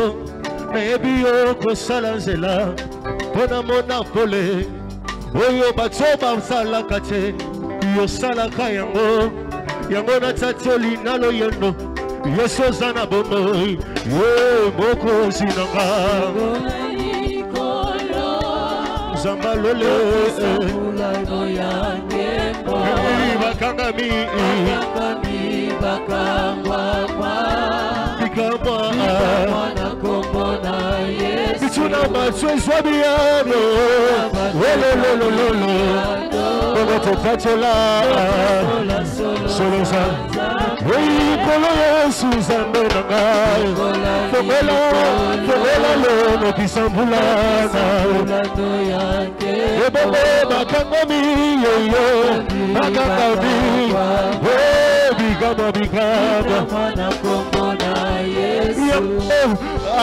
Nayebi yo kosala nzela Pona mona pole Oyo batsoba msala kate Yo sala kayango Yango na tatioli nalo yendo Yeso zana bomoi Ye moko zinanga Zambalole Bakangami Bakangwa bikamwa bituna matso eswabiano welolololo ogototachola solosa ikolo Yesu zambe na ngai fogela lono kisambulana ebebe bakangami yoyo bakangami bigama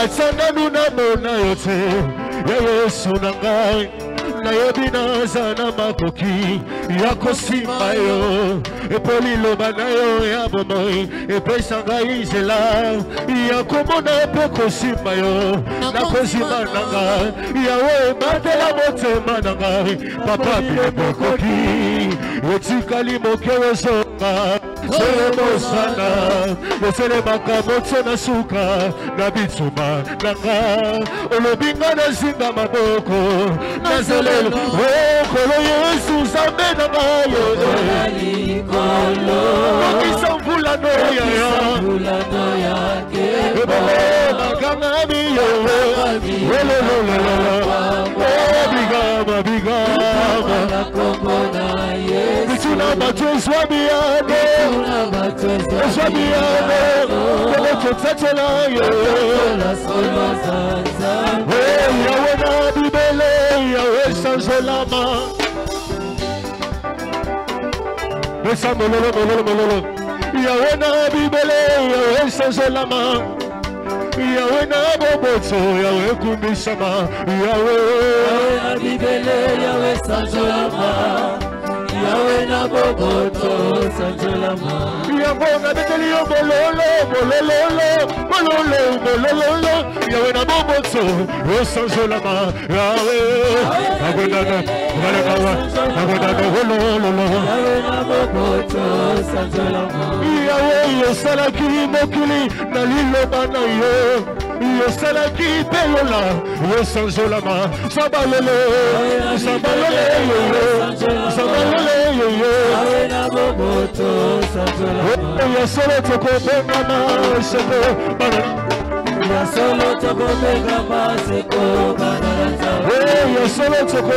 atsana nuna mona yote ya Yesu na ngai na yebinaza na makoki yako simba yo epoliloba na yo ya bomoi epesa ngai nzela yakomona mpe kosimba yo nakozima na ngai yawe ebatela motema na ngai papa bilemokoki etikali moke wezonga Mosana, Mosele Makamotso na suka na bitsuma nanga olobinga na zinga maboko na zelelo kolo Yesu zambe na bayo kisa mvula no ya maganga miyo bigama bituna batu swabiane Yahweh na boboto sanjolama Yahweh na betelio bololo Yahweh na boboto sanjolama Yahweh agondana bololo Yahweh na boboto sanjolama Yahweh yosalaki mokili na liloba na yo yosalaki pelola sanjolama sabalele Yahweh na boboto sanjolama Yasolo toko bengama seko Yasolo toko bengama seko bananza Yasolo toko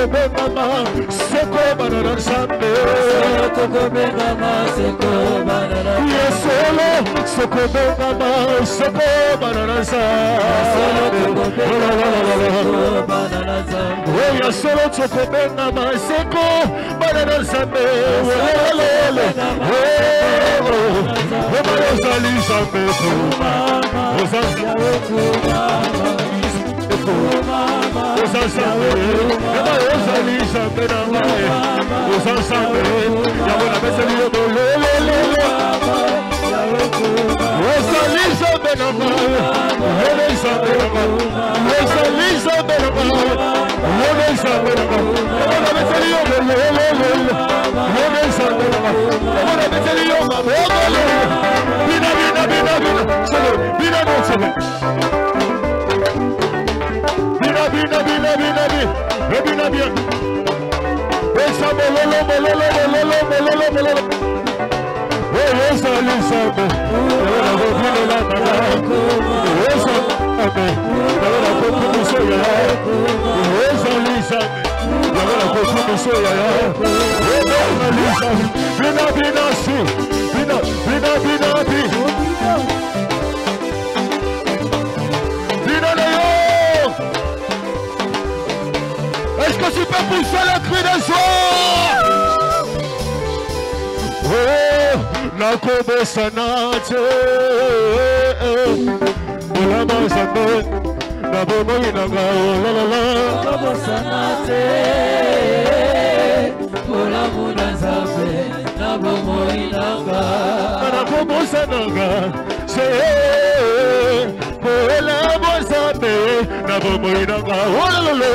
bengama seko bananza Yasolo toko bengama seko bananza Yasolo toko bengama seko bananza Yasolo toko bengama seko bananza Yasolo toko bengama seko bananza Est-ce que tu peux pousser le cri de joie? Oh, la kobesanate, la mazambe, la bomoyinanga, la la la. Kobesanate, la munazambe, la bomoyinanga. La kobesananga, c'est la mazambe, la bomoyinanga, oh la la la.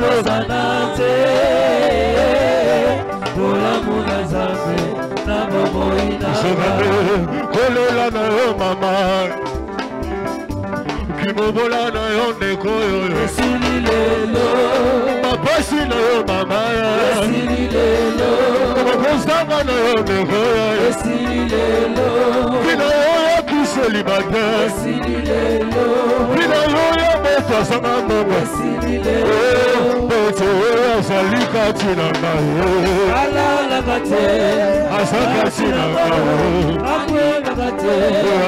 Kobesanate, la munazambe. Kolela na yo mama Kimobola na yo ndeko yo Esili lelo Mapasi na yo mama Esili lelo Makozanga na yo ndeko yo Esili lelo Kina yo ya kisi célibataire. Binayoya moto asanga mbongo. Bote azali kati na ngai. Azali kati na ngai.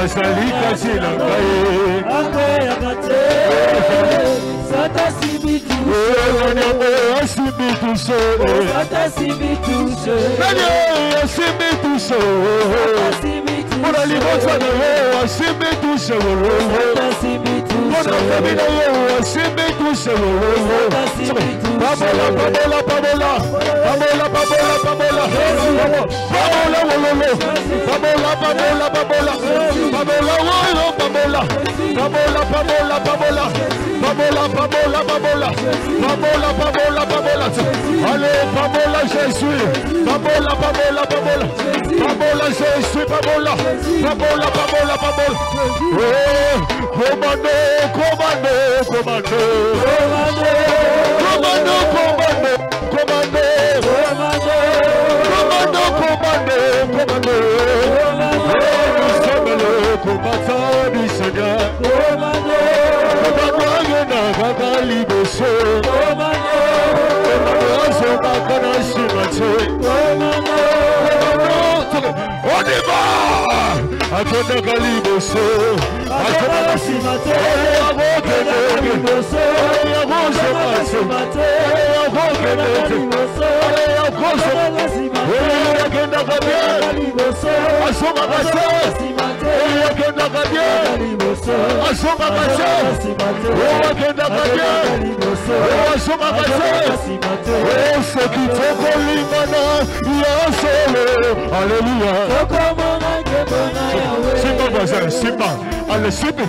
Azali kati na ngai. Sata sibi touche. Sata sibi touche. Sibi touche. Pour les bons amis, sibi touche. Pour la famille, sibi touche. Pamola, pamola, pamola. Pamola, pamola, pamola. Pamola, pamola. Pamola, pamola, pamola. Pamola, pamola. Pamola, pamola, pamola. Pamola, pamola, pamola. Pamola, pamola, pamola. Allez, pamola, je suis. Pamola, pamola, pamola. Pamola, je suis. Pamola. Pamola, pamola, pamola. Commando, commando, commando. Commando, commando, commando. Commando, commando, commando. Nous sommes le combattant du Seigneur. Commando. On y va! Attendez Galiboso, attendez Simaté, Simba, allez, sipi,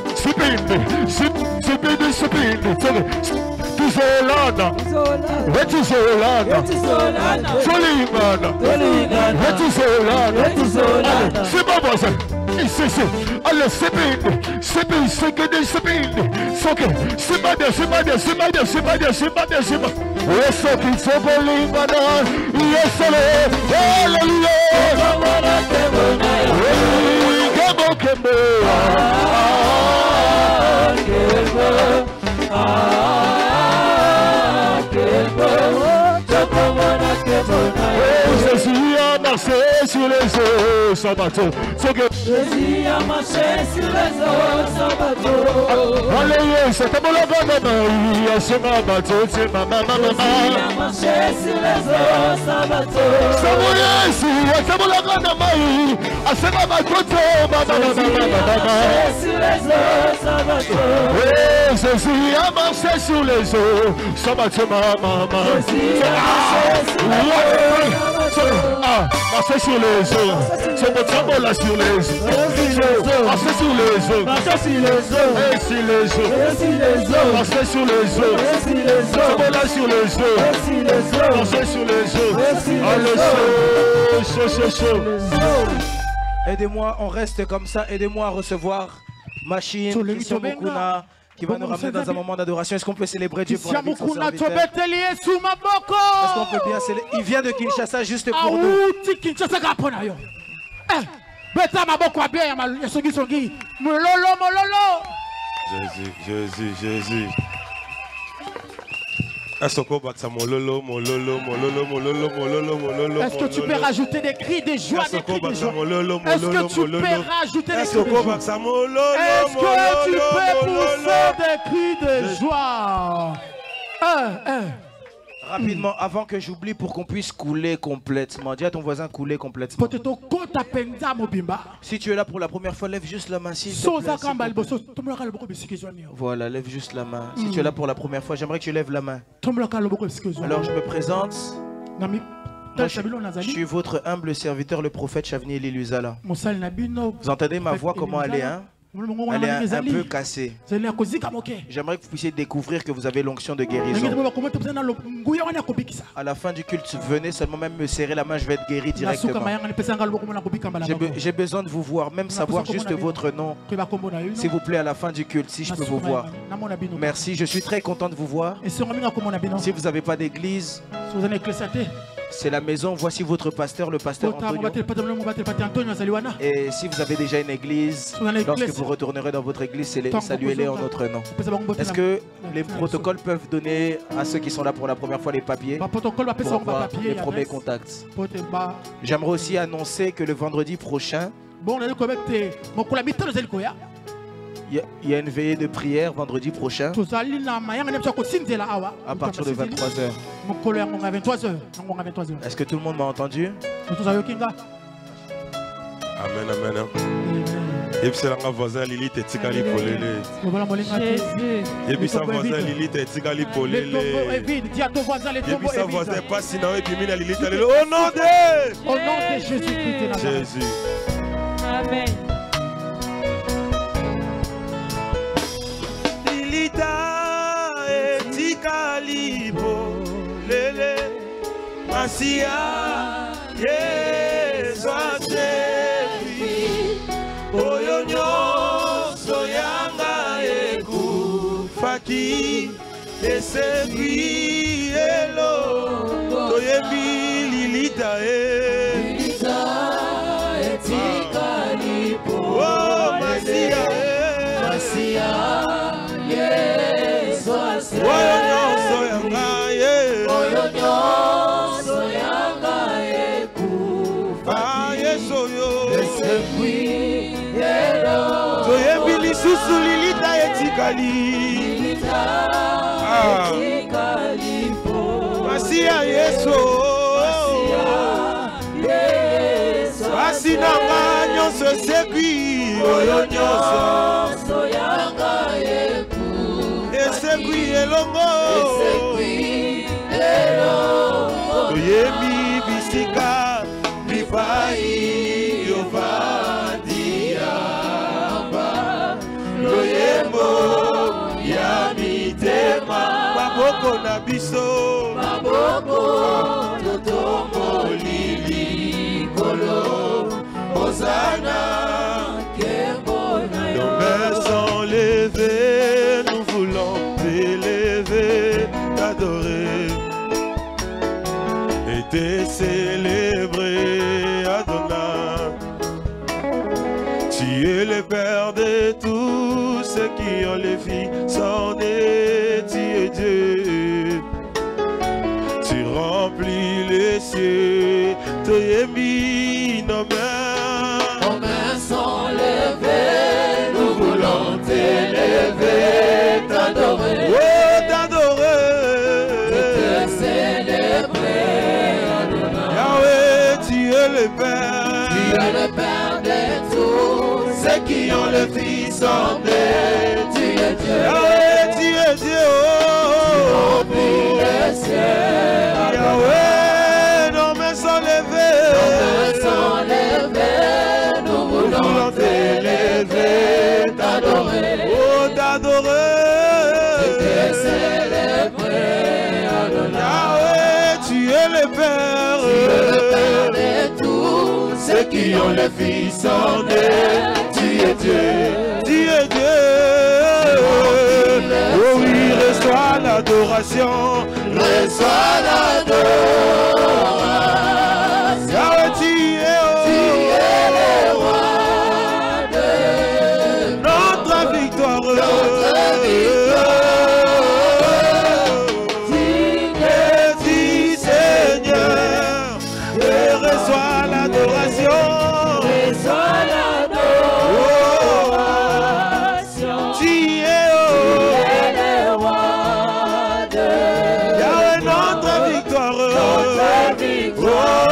Tuzolana, Retuzolana, Solimana, Retuzolana, Simba voisin, ici, allez, sipi, Jésus a marché sur les eaux sans bateau. Jésus a marché sur les eaux sans bateau. Allez, c'est un bon il a sur ma bateau, c'est ma maman. Jésus a marché sur les eaux sans bateau. Ça vous ici, c'est un bon c'est ma bateau, sur les eaux sans bateau. Jésus a marché sur les eaux sans bateau, maman. Jésus a marché sur les eaux. C'est votre amour là sur les eaux. Marcher sur les eaux. Marcher sur les eaux. Sur les eaux. Marcher sur les eaux. C'est bon là sur les eaux. Marcher sur les eaux. Allez, chaud. Aidez-moi, on reste comme ça. Aidez-moi à recevoir Machine, Christian Mukuna, qui va nous ramener dans un moment d'adoration. Est-ce qu'on peut célébrer Dieu pour la vie de son serviteur? Est-ce qu'on peut bien célébrer? Il vient de Kinshasa juste pour nous. Jésus. Est-ce que tu peux rajouter des cris de joie, Est-ce que tu peux rajouter des cris de joie? Est-ce que tu peux pousser des cris de joie? Rapidement, avant que j'oublie, pour qu'on puisse couler complètement. Dis à ton voisin couler complètement. Si tu es là pour la première fois, lève juste la main. Voilà, lève juste la main. Si tu es là pour la première fois, j'aimerais que tu lèves la main. Alors je me présente. Moi, je suis votre humble serviteur, le prophète Chavni Liluzala. Vous entendez ma voix, comment elle est, hein? Elle est un peu cassée. J'aimerais que vous puissiez découvrir que vous avez l'onction de guérison. À la fin du culte, venez seulement même me serrer la main, je vais être guéri directement. J'ai besoin de vous voir, même savoir juste votre nom. S'il vous plaît, à la fin du culte, si je peux vous voir. Merci, je suis très content de vous voir. Si vous n'avez pas d'église, C'est la maison, voici votre pasteur, le pasteur Antonio. Et si vous avez déjà une église, lorsque vous retournerez dans votre église, saluez-les en notre nom. Est-ce que les protocoles peuvent donner à ceux qui sont là pour la première fois les papiers pour voir les premiers contacts? J'aimerais aussi annoncer que le vendredi prochain, il y a une veillée de prière vendredi prochain à partir de 23h. Est-ce que tout le monde m'a entendu? Amen, amen. Et puis c'est là voisin Lilith et Tikali Polele. Et puis sa voisin Lilith et Tikali Polele. Et puis sa voisin Passina et puis Mina Lilith. Au nom de Jésus-Christ. Jésus. Amen. Lilita et Tikali Polele. Masia, Yesu. Oyonyo soyanga eku faki esebi elo toyebi Lilita Lilita etika lipo oh Masia Masia Yesu ase oyonyo soyanga oyonyo soyanga eku faki yesoyo esebi toyembili susu Lilita etikali Masia Yesu asinanga nyonso sekwi oyo nyonso esekwi elongo toyembi bisika bipai yovandia loyembo ya mitema maboko na biso maboko totombo lilikolo Hosanna kembo na yo. Nos mains sont levées, nous voulons t'élever, t'adorer et te célébrer, Adonai. Tu es le Père de tous ceux qui ont les filles sans nez, tu es Dieu. Tu remplis les cieux, tu es mis nos mains. Nos mains sont levées, nous voulons t'élever, t'adorer. Oh, t'adorer. Te célébrer, Adonai. Yahweh, tu es le Père. Tu es le Père de tous ceux qui ont le Fils en eux. Tu es Dieu. Yahweh, tu es Dieu. Tu remplis les cieux. Yahweh, nos mains sont levées. Nos mains sont levées. Nous voulons t'élever, t'adorer. Oh, t'adorer. Te célébrer, Adonai. Yahweh, tu es le Père. Tu es le Père de tous ceux qui ont le Fils en eux. Tu es Dieu. Tu es Dieu. Oh oui, reçois l'adoration. Reçois l'adoration. Yahweh, tu es le roi de notre victoire. Notre victoire. Digne Seigneur, et reçois l'adoration. Reçois l'adoration. Tu es le roi de Yahweh, notre victoire. Notre victoire.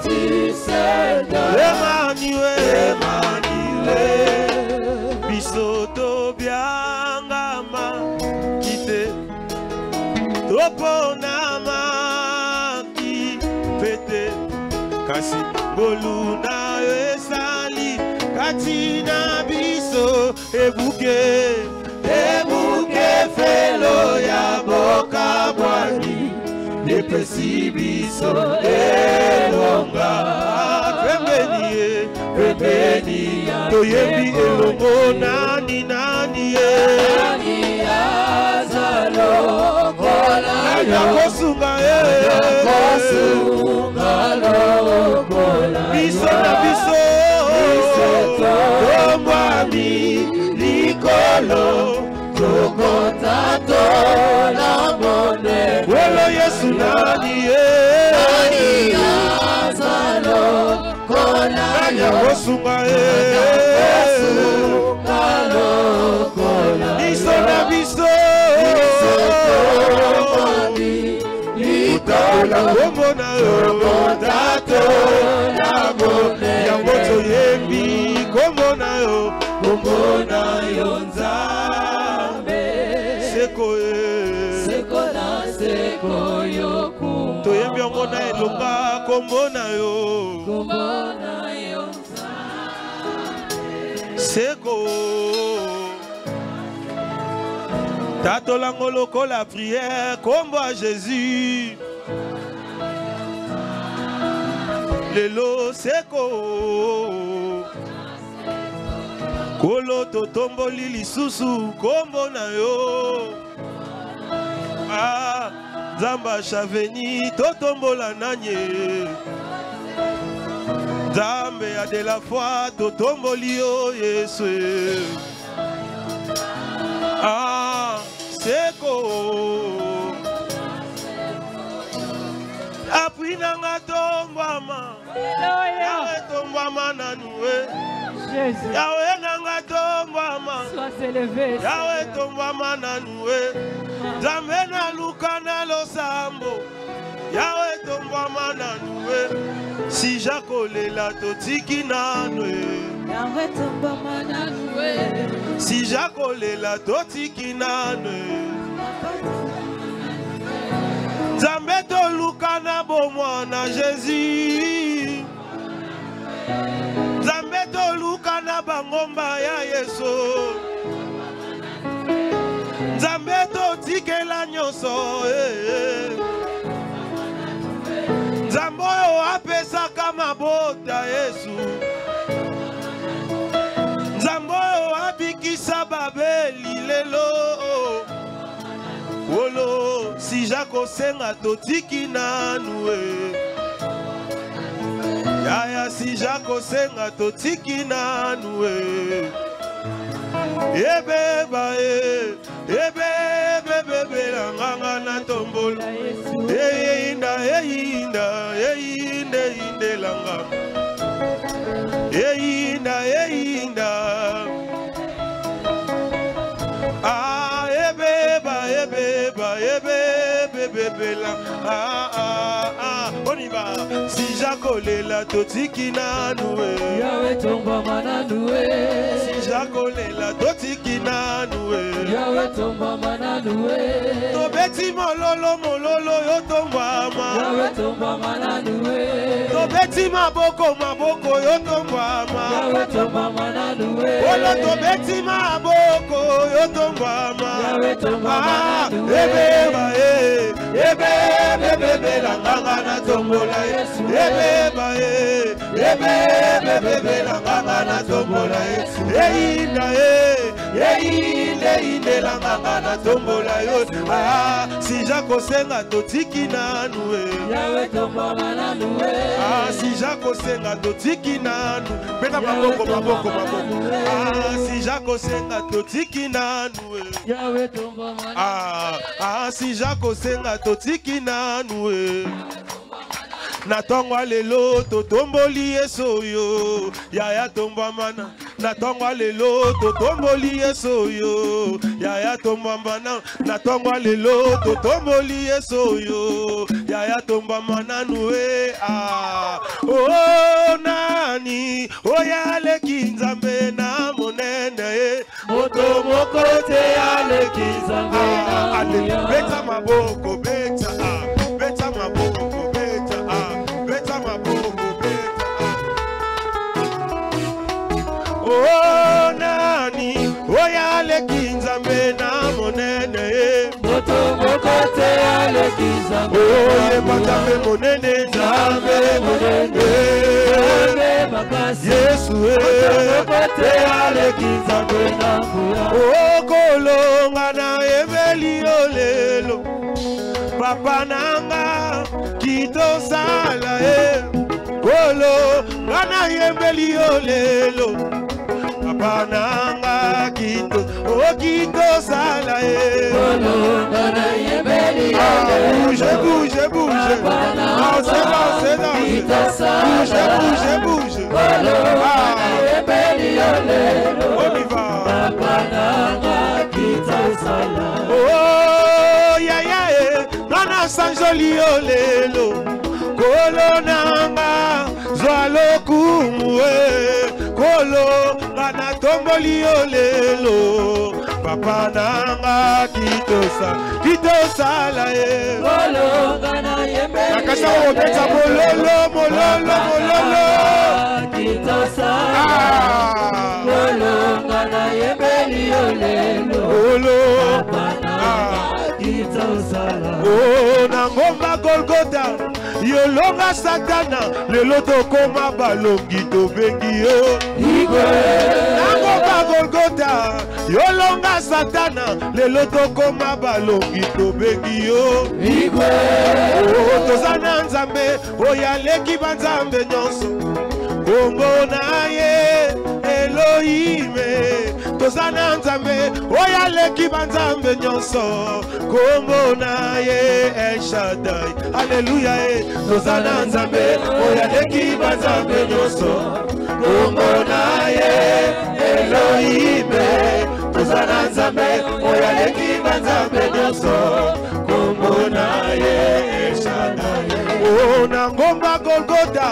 Digne Seigneur. Emmanuel, bisoto biangama kite toponama ki pete kasi boluna esali katina biso ebuke felo ya boka bwani epesi biso elonga pembeni toyebi elongo nani azalo kola lelo tokotato la mone welo Yesu nani azalo kona yakosunga biso na biso utaola kombo na yo tato la mone yango toyembi kombo na yo nzambe seko yo toyembi yango na elonga kombo na yo seko tato lango lokola prière kombo a Jésus lelo seko kolo totomboli lisusu kombo na yo Zamba chaveni totombola nanye Zambe a de la foi totomboli yo Yesu seko apui nanga tombama yawe tombama nanue yawe nanga tombama yawe tombama nanue Zambe na luka na losambo yawe tombama nanue si jakolela totiki nanue yawe tombama nanue si jakolela totiki nanue Zambe toluka na bomwa na Jésus Zambe toluka na bangomba ya Yesu Zambe totikela nyonso Zambe oyo apesaka mabota Yesu Zambe oyo abikisa babeli lelo Olo si jako senga totiki nanue Yaya si jako senga totiki nanue Ebeba ebebe la nganga na tombola Eyinda langa Eyinda on y va si jakolela totiki nanue yawe tomba mananue si jakolela totiki nanue yawe tomba mananue to beti mololo yo tomba ma yawe tomba mananue to beti maboko yo tomba ma yawe tomba mananue olo to beti maboko yo tomba ma yawe tomba mananue Ebe la nganga na tombola Yesu Ebe la nganga na tombola Yesu Yeinde la nganga na tombola Yesu si jako senga totiki nanue yawe tomba mananue si jako senga totiki nanu beta maboko si jako senga totiki nanue yawe tomba mananue si jako senga totiki nanue na tongwa lelo totomboli Yesu yo yaya tomba mana na tongwa lelo totomboli Yesu yo yaya tomba mana na tongwa lelo totomboli Yesu yo yaya tomba mana nuwe oh nani oyale kinzambe na monene moto mokote ale kinzambe na beta maboko beta maboko oh nani oyale kinzambe na monene moto mokote ale kinzambe oye patambe monene nzambe monene Yesu mokote ale kinzambe na kuya oh kolonga na ebeli olelo papa nanga kitosala kolo ngana yembeli olelo Papa nanga kito okito sala e bouge bouge bouge danse danse danse bouge bouge on y va oh ya ya e nana sanjoli olelo kolonanga zwalo kumwe kolo ngana tomboli olelo papa nanga kitosa la e kolo ngana yembe akasa obeta mololo mololo mololo kitosa kolo ngana yembe olelo kolo papa kitosa la oh na ngomba Golgotha yolonga satana lelo tokoma balongi tobengi yo igwe nango ba Golgotha yolonga satana lelo tokoma balongi tobengi yo igwe oh tozana nzambe oyaleki banzambe nyonso kombo na ye Elohime tozana nzambe oyaleki banzambe nyonso kombo na ye El Shaddai Alléluia tozana nzambe oyaleki banzambe nyonso kombo na ye Elohime tozana nzambe oyaleki banzambe nyonso kombo na ye El Shaddai oh na ngomba Golgotha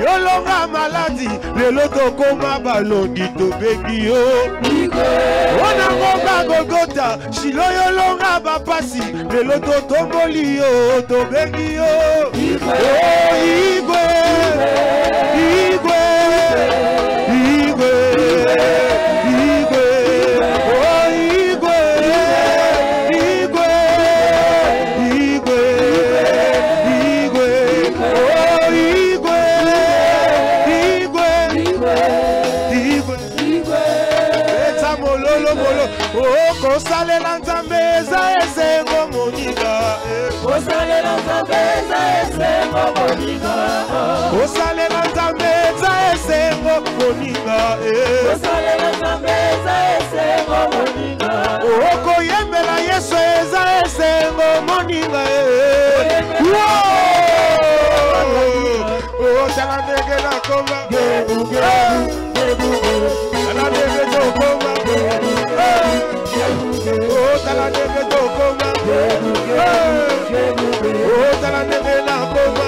yolonga maladi lelo tokoma balongi tobengi yo oh na ngomba Golgotha shilo yolonga bapasi lelo totomboli yo tobengi yo oh igwe igwe igwe igwe oh igwe igwe igwe igwe oh igwe igwe igwe igwe eta mololo molo oh kosalela nzambe eza esengo moninga kosalela nzambe eza esengo moninga kosalela nzambe eza esengo moninga kosalela nzambe eza esengo moninga oh koyembela Yesu eza esengo moninga oh tala ndenge na koma tala ndenge to koma oh tala ndenge to koma oh tala ndenge na koma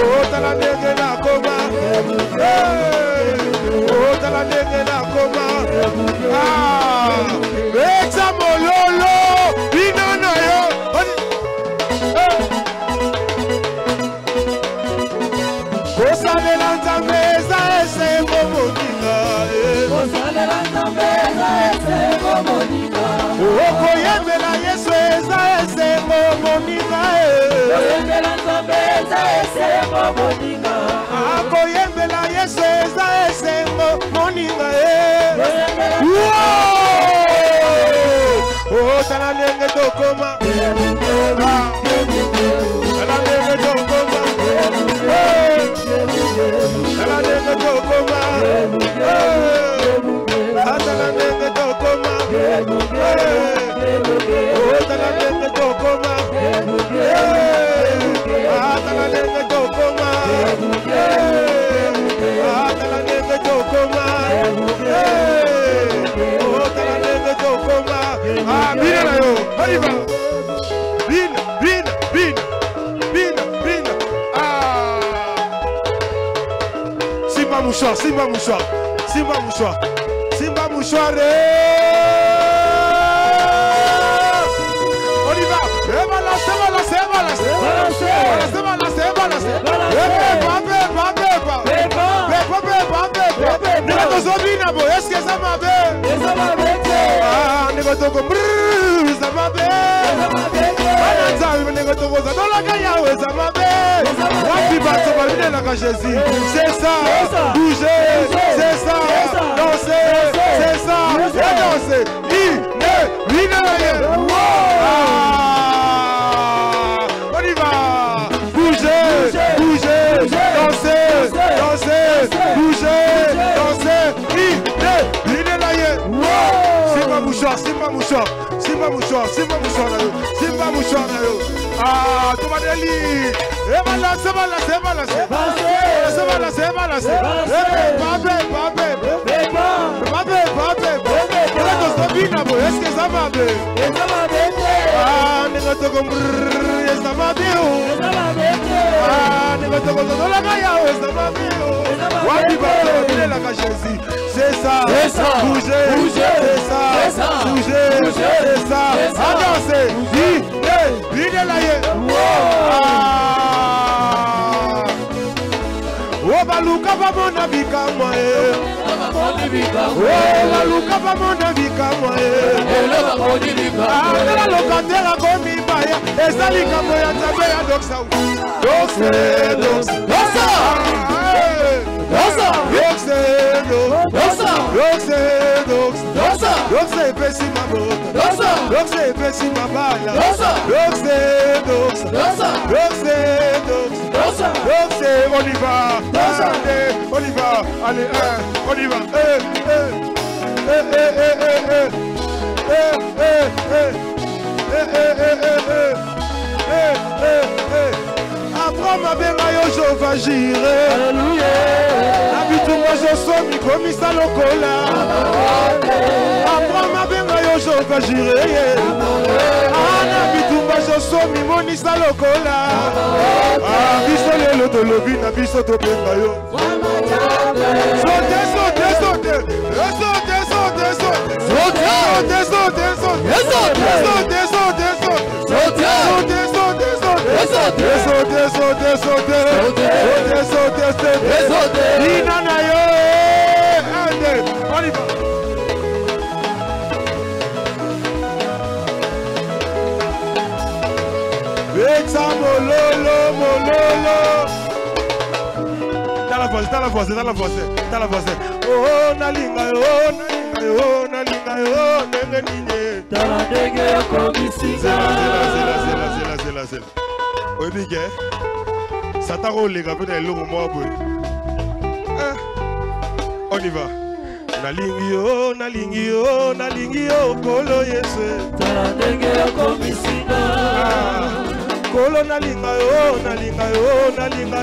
oh tala ndenge na koma oh tala ndenge na koma betsa mololo binana yo kosalela nzambe eza esengo moninga kosalela nzambe eza esengo moninga okoyembela Yesu eza esengo moninga koyembela nzambe eza esengo moninga akoyembela Yesu eza esengo moninga oh tala ndenge tokoma tala ndenge tokoma tala ndenge tokoma tala ndenge tokoma oh tala ndenge tokoma tala ndenge tokoma tala ndenge tokoma oh tala ndenge tokoma bina na yo arriva bina bina bina bina bina Simba mouchoir, Simba mouchoir, Simba mouchoir, Simba mouchoir. On y va. Balancez, balancez, balancez. Balancez, balancez, balancez. Est-ce que ça m'a fait? Ah, on est ça m'a fait. C'est ça, bouger, c'est ça, danser, c'est ça, danser. On y va, bouger, bouger, danser, danser, bouger, danser. mouchoir, simba mouchoir, simba mouchoir, simba mouchoir na yo, simba mouchoir na yo. Ah, tout va délire. Et voilà, c'est voilà, c'est voilà, c'est voilà, c'est voilà, c'est voilà, c'est voilà. Est-ce que ça va bien? Ah, n'est-ce pas comme ça va bien? Ah, n'est-ce pas comme ça la gaïa, ça va bien? Wadi bateau, la Jésus, c'est ça, bouger, c'est ça, bouger, c'est ça, avancer, vide la yé. Oh, baluka va mon avis comme moi. Oh, baluka va mon avis comme moi. Ah, la locataire a commis baya. Et ça, les camoya, ça va y doxa. Doxa. Doxa, pesi ma bota. Doxa, pesi ma bala. Doxa, on y va. On y va. Allez, on y va. Après ma bengayo je vais girer. Alléluia. Habitu moi je sois comme ça lokola. Après ma bengayo je vais girer. Habitu moi je sois moni ça lokola. Ah biso le loto lobi na biso to bengayo. Dans la voix. Oh, nalinga yo, nenge nine. Taladege komisiga. C'est là. Oui, bien. Ça t'a roulé, quand on est long, moi, on y va. Nalingi yo, kolo yese. Taladege komisiga. Kolo nalinga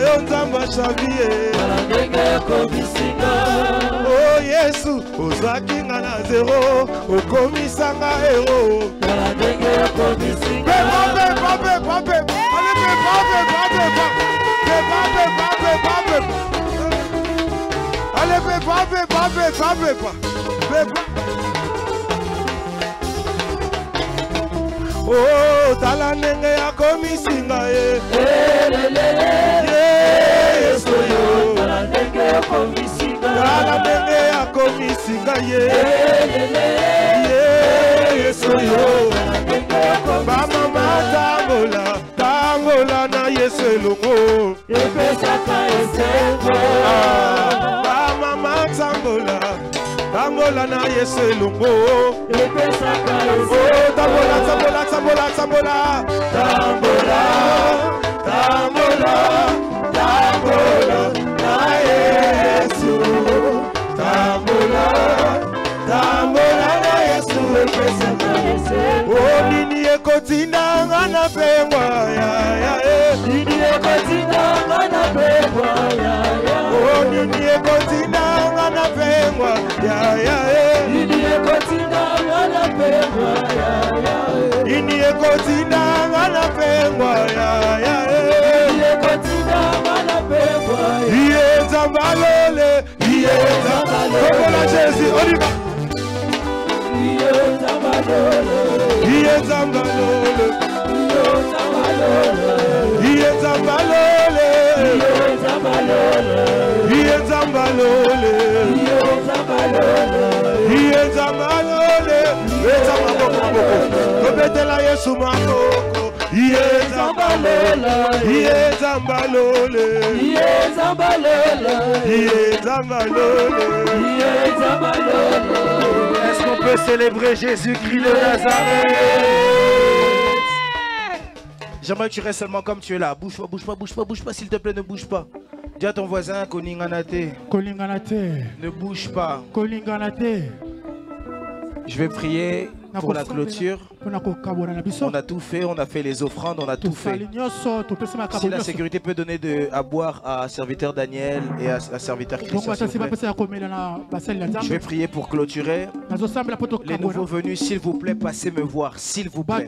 yo, nzamba chavie. Taladege komisiga. Oh Yesu, ozaki nga na zero, okomisanga hero. Taladege komisiga. Oh, tala nenge ya komisinga ye. Yesu yo. Tala nenge ya komisinga. Tala nenge ya komisinga ye. Yesu yo. Bamama tangola na Yesu elongo. Epesaka esengo. Bamama tangola na Yesu elongo. Epesaka esengo. Oh, tambola na Yesu. Tambola na Yesu epesaka esengo. Oh, nini ekotinda ngana pengwa ya. Nini ekotinda ngana pengwa ya. Oh, nini ekotinda ngana pengwa ya. Nini ekotinda ngana pengwa ya. Nini ekotinda ngana pengwa ya. Nini ekotinda ngana pengwa ya. Iye zambalole. Kokola Jésus, on y va. Est-ce qu'on peut célébrer Jésus-Christ de Nazareth? J'aimerais que tu restes seulement comme tu es là. Bouge pas, s'il te plaît, ne bouge pas. Dis à ton voisin, Koninganate. Kolinganate. Ne bouge pas. Kolinganate. Je vais prier pour la clôture. On a tout fait, on a fait les offrandes, on a tout fait. Si la sécurité peut donner à boire à serviteur Daniel et à serviteur Christian, s'il vous plaît. Je vais prier pour clôturer. Les nouveaux venus, s'il vous plaît, passez me voir, s'il vous plaît.